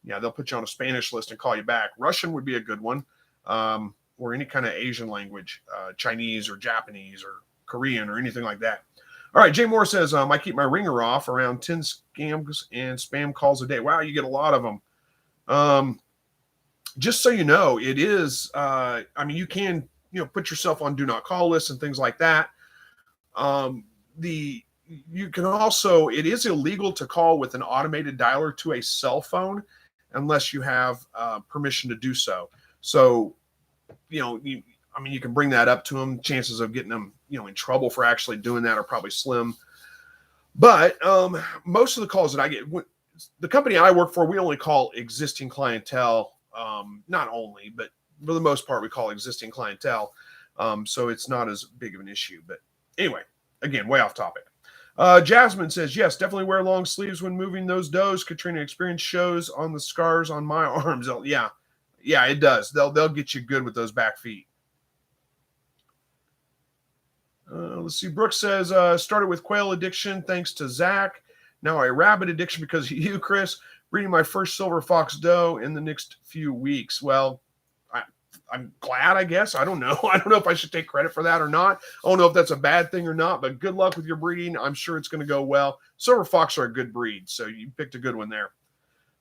S1: they'll put you on a Spanish list and call you back. Russian would be a good one, or any kind of Asian language, Chinese or Japanese or Korean or anything like that. All right, Jay Moore says, I keep my ringer off around 10 scams and spam calls a day. Wow, you get a lot of them. Just so you know, it is, you can, put yourself on do not call lists and things like that. You can also, it is illegal to call with an automated dialer to a cell phone unless you have permission to do so. So, you can bring that up to them. Chances of getting them, in trouble for actually doing that are probably slim. But most of the calls that I get, the company I work for, we only call existing clientele. Not only, but for the most part, we call existing clientele. So it's not as big of an issue. But anyway, again, way off topic. Jasmine says, yes, definitely wear long sleeves when moving those doughs. Katrina experience shows on the scars on my arms. Yeah, it does. They'll get you good with those back feet. Let's see. Brooke says, started with quail addiction thanks to Zach. Now a rabbit addiction because of you, Chris. Breeding my first silver fox doe in the next few weeks. Well, I'm glad, I guess. I don't know. I don't know if I should take credit for that or not. I don't know if that's a bad thing or not, but good luck with your breeding. I'm sure it's going to go well. Silver fox are a good breed, so you picked a good one there.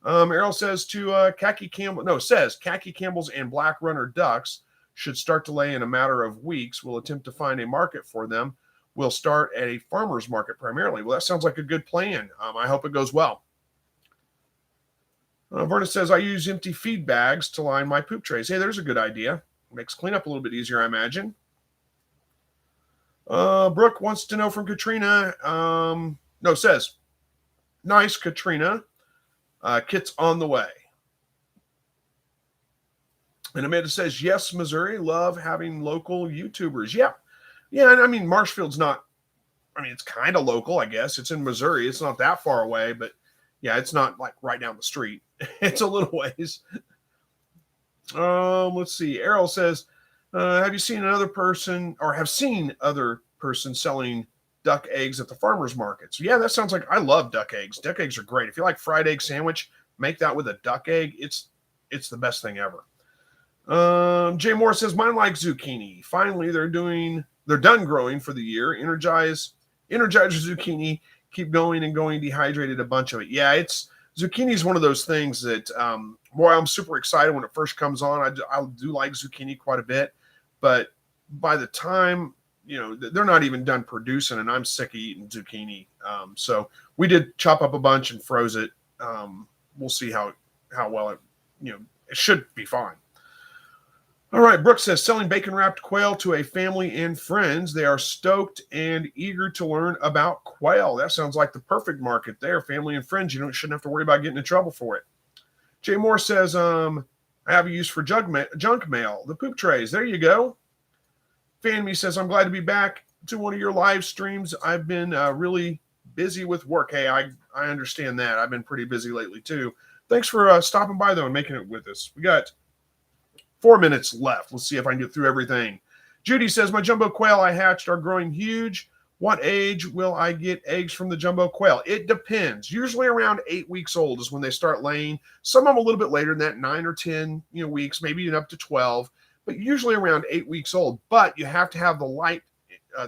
S1: Errol says Khaki Campbell's and black runner ducks should start to lay in a matter of weeks. We'll attempt to find a market for them. We'll start at a farmer's market primarily. Well, that sounds like a good plan. I hope it goes well. Verna says, I use empty feed bags to line my poop trays. Hey, there's a good idea. Makes cleanup a little bit easier, I imagine. Brooke wants to know from Katrina. Says, nice, Katrina. Kit's on the way. And Amanda says, yes, Missouri, love having local YouTubers. Yeah, and I mean, Marshfield's not, it's kind of local, I guess. It's in Missouri. It's not that far away, but yeah, it's not like right down the street. It's a little ways. Let's see. Errol says, have you seen other person selling duck eggs at the farmer's market? So yeah, that sounds like, I love duck eggs. Duck eggs are great. If you like fried egg sandwich, make that with a duck egg. It's the best thing ever. Jay Moore says, mine like zucchini. Finally, they're done growing for the year. Energizer zucchini. Keep going and going. Dehydrated a bunch of it. Yeah, zucchini is one of those things that, I'm super excited when it first comes on. I do like zucchini quite a bit, but by the time, they're not even done producing, and I'm sick of eating zucchini. So we did chop up a bunch and froze it. We'll see how well it, it should be fine. All right, Brooke says, selling bacon-wrapped quail to a family and friends. They are stoked and eager to learn about quail. That sounds like the perfect market there. Family and friends, shouldn't have to worry about getting in trouble for it. Jay Moore says, I have a use for junk mail, the poop trays. There you go. Fan Me says, I'm glad to be back to one of your live streams. I've been really busy with work. Hey, I understand that. I've been pretty busy lately, too. Thanks for stopping by, though, and making it with us. We got 4 minutes left. Let's see if I can get through everything. Judy says, my jumbo quail I hatched are growing huge. What age will I get eggs from the jumbo quail? It depends. Usually around 8 weeks old is when they start laying. Some of them a little bit later than that, 9 or 10 weeks, maybe even up to 12. but usually around 8 weeks old. But you have to have the light,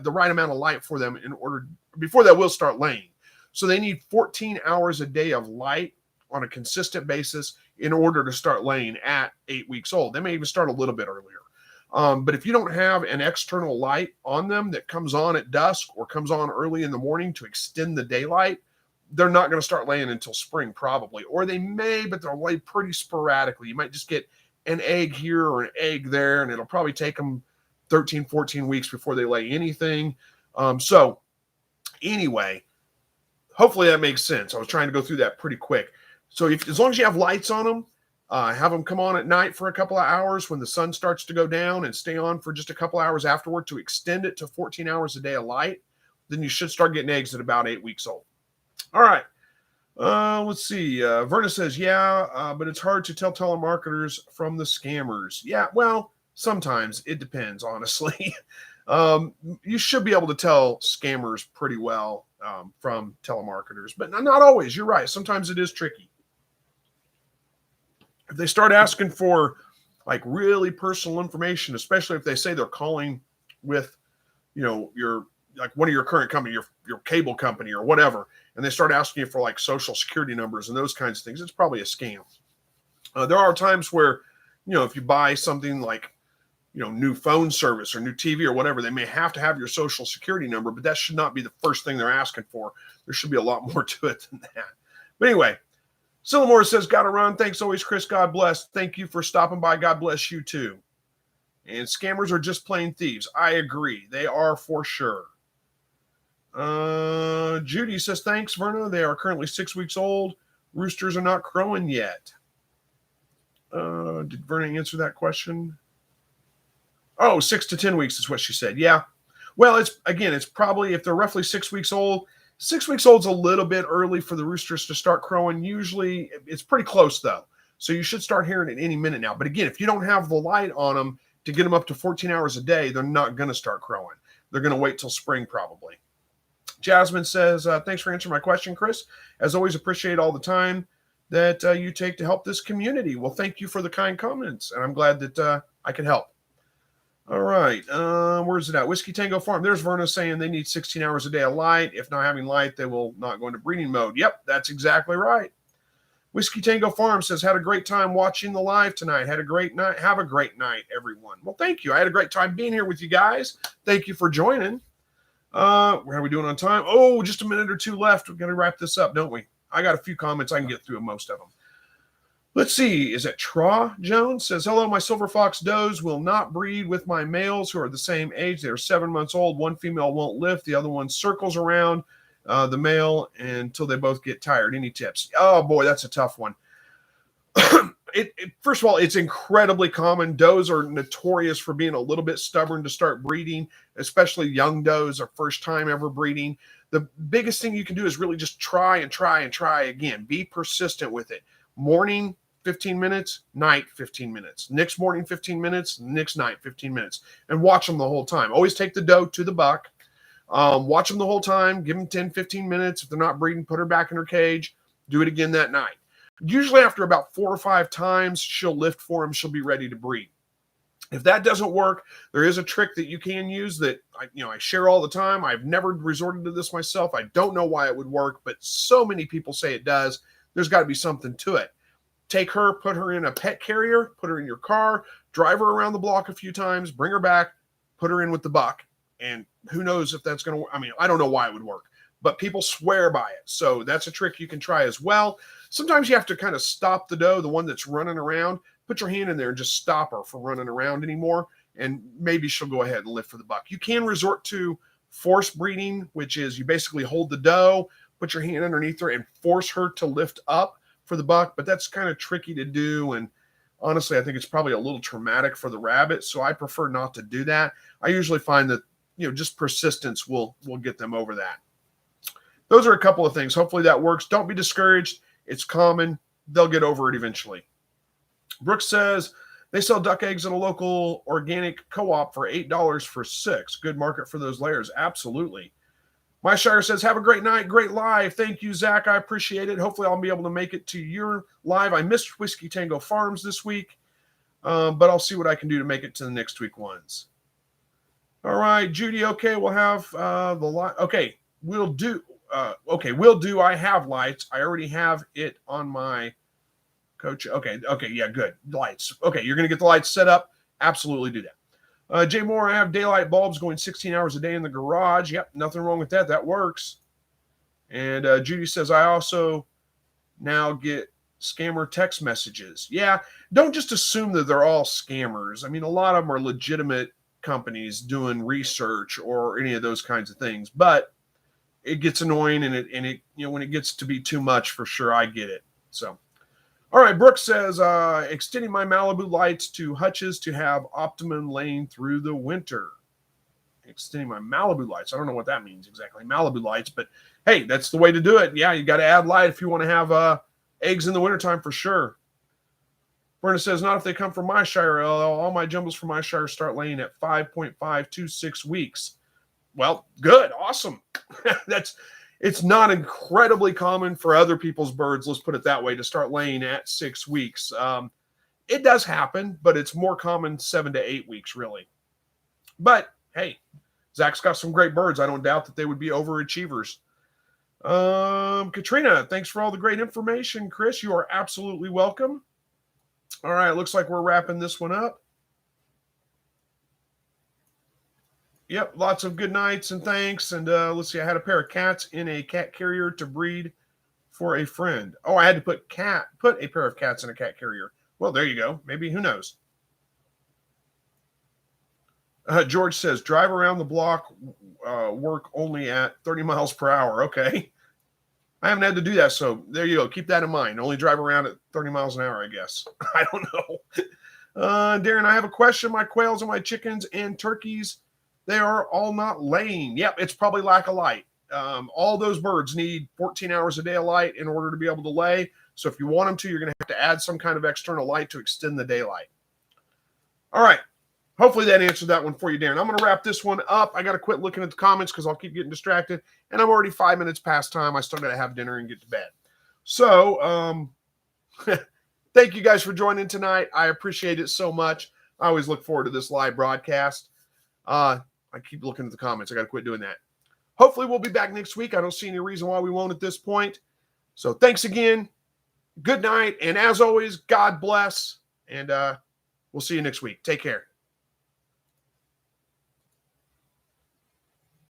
S1: the right amount of light for them in order before they will start laying. So they need 14 hours a day of light on a consistent basis in order to start laying at 8 weeks old. They may even start a little bit earlier. But if you don't have an external light on them that comes on at dusk or comes on early in the morning to extend the daylight, they're not going to start laying until spring probably. Or they may, but they'll lay pretty sporadically. You might just get an egg here or an egg there, and it'll probably take them 13, 14 weeks before they lay anything. So anyway, hopefully that makes sense. I was trying to go through that pretty quick. So as long as you have lights on them, have them come on at night for a couple of hours when the sun starts to go down and stay on for just a couple hours afterward to extend it to 14 hours a day of light, then you should start getting eggs at about 8 weeks old. All right. Let's see. Verna says, but it's hard to tell telemarketers from the scammers. Yeah, well, sometimes it depends, honestly. You should be able to tell scammers pretty well from telemarketers, but not always. You're right. Sometimes it is tricky. If they start asking for like really personal information, especially if they say they're calling with, your like one of your current company, your cable company or whatever, and they start asking you for like social security numbers and those kinds of things, it's probably a scam. There are times where, if you buy something like, new phone service or new TV or whatever, they may have to have your social security number, but that should not be the first thing they're asking for. There should be a lot more to it than that. But anyway, Sillamore says, gotta run. Thanks always, Chris. God bless. Thank you for stopping by. God bless you too. And scammers are just plain thieves. I agree. They are for sure. Judy says, thanks, Verna. They are currently 6 weeks old. Roosters are not crowing yet. Did Verna answer that question? Oh, 6 to 10 weeks is what she said. Yeah. Well, it's probably, if they're roughly 6 weeks old, 6 weeks old is a little bit early for the roosters to start crowing. Usually it's pretty close though. So you should start hearing it any minute now. But again, if you don't have the light on them to get them up to 14 hours a day, they're not going to start crowing. They're going to wait till spring probably. Jasmine says, thanks for answering my question, Chris. As always, appreciate all the time that you take to help this community. Well, thank you for the kind comments. And I'm glad that I can help. All right. Where's it at? Whiskey Tango Farm. There's Verna saying they need 16 hours a day of light. If not having light, they will not go into breeding mode. Yep, that's exactly right. Whiskey Tango Farm says, had a great time watching the live tonight. Had a great night. Have a great night, everyone. Well, thank you. I had a great time being here with you guys. Thank you for joining. How are we doing on time? Oh, just a minute or two left. We're going to wrap this up, don't we? I got a few comments. I can get through most of them. Let's see. Is it Tra Jones? Says, hello, my silver fox does will not breed with my males who are the same age. They are 7 months old. One female won't lift. The other one circles around the male until they both get tired. Any tips? Oh, boy, that's a tough one. First of all, it's incredibly common. Does are notorious for being a little bit stubborn to start breeding, especially young does or first time ever breeding. The biggest thing you can do is really just try and try and try again. Be persistent with it. Morning, 15 minutes, night, 15 minutes. Next morning, 15 minutes, next night, 15 minutes. And watch them the whole time. Always take the doe to the buck. Watch them the whole time. Give them 10, 15 minutes. If they're not breeding, put her back in her cage. Do it again that night. Usually after about 4 or 5 times, she'll lift for him. She'll be ready to breed. If that doesn't work, there is a trick that you can use that I share all the time. I've never resorted to this myself. I don't know why it would work, but so many people say it does. There's got to be something to it. Take her, put her in a pet carrier, put her in your car, drive her around the block a few times, bring her back, put her in with the buck. And who knows if that's going to work. I mean, I don't know why it would work, but people swear by it. So that's a trick you can try as well. Sometimes you have to kind of stop the doe, the one that's running around, put your hand in there and just stop her from running around anymore. And maybe she'll go ahead and lift for the buck. You can resort to force breeding, which is you basically hold the doe, put your hand underneath her and force her to lift up for the buck, but that's kind of tricky to do. And honestly, I think it's probably a little traumatic for the rabbit. So I prefer not to do that. I usually find that, just persistence will get them over that. Those are a couple of things. Hopefully that works. Don't be discouraged. It's common. They'll get over it eventually. Brooks says they sell duck eggs at a local organic co-op for $8 for 6. Good market for those layers. Absolutely. My Shire says, have a great night, great live. Thank you, Zach. I appreciate it. Hopefully I'll be able to make it to your live. I missed Whiskey Tango Farms this week. But I'll see what I can do to make it to the next week ones. All right, Judy. Okay, we'll have the light. Okay, we'll do. We'll do. I have lights. I already have it on my coach. Okay, yeah, good. Lights. Okay, you're gonna get the lights set up. Absolutely do that. Jay Moore, I have daylight bulbs going 16 hours a day in the garage. Yep, nothing wrong with that. That works. And Judy says, I also now get scammer text messages. Yeah, don't just assume that they're all scammers. I mean, a lot of them are legitimate companies doing research or any of those kinds of things, but it gets annoying, and it when it gets to be too much, for sure, I get it. So, all right, Brooke says, extending my Malibu lights to Hutch's to have optimum lane through the winter. Extending my Malibu lights. I don't know what that means exactly, Malibu lights, but hey, that's the way to do it. Yeah, you got to add light if you want to have eggs in the wintertime for sure. Berna says, not if they come from my shire. All my jumbles from my shire start laying at 5.5 to 6 weeks. Well, good. Awesome. It's not incredibly common for other people's birds, let's put it that way, to start laying at 6 weeks. It does happen, but it's more common 7 to 8 weeks, really. But hey, Zach's got some great birds. I don't doubt that they would be overachievers. Katrina, thanks for all the great information. Chris, you are absolutely welcome. All right, looks like we're wrapping this one up. Yep, lots of good nights and thanks. And let's see, I had a pair of cats in a cat carrier to breed for a friend. Oh, I had to put a pair of cats in a cat carrier. Well, there you go. Maybe, who knows? George says, drive around the block, work only at 30 miles per hour. Okay. I haven't had to do that, so there you go. Keep that in mind. Only drive around at 30 miles an hour, I guess. I don't know. Darren, I have a question. My quails and my chickens and turkeys, they are all not laying. Yep, it's probably lack of light. All those birds need 14 hours a day of light in order to be able to lay. So if you want them to, you're going to have to add some kind of external light to extend the daylight. All right. Hopefully that answered that one for you, Darren. I'm going to wrap this one up. I got to quit looking at the comments because I'll keep getting distracted. And I'm already 5 minutes past time. I still got to have dinner and get to bed. So thank you guys for joining tonight. I appreciate it so much. I always look forward to this live broadcast. I keep looking at the comments. I got to quit doing that. Hopefully we'll be back next week. I don't see any reason why we won't at this point. So thanks again. Good night. And as always, God bless. And we'll see you next week. Take care.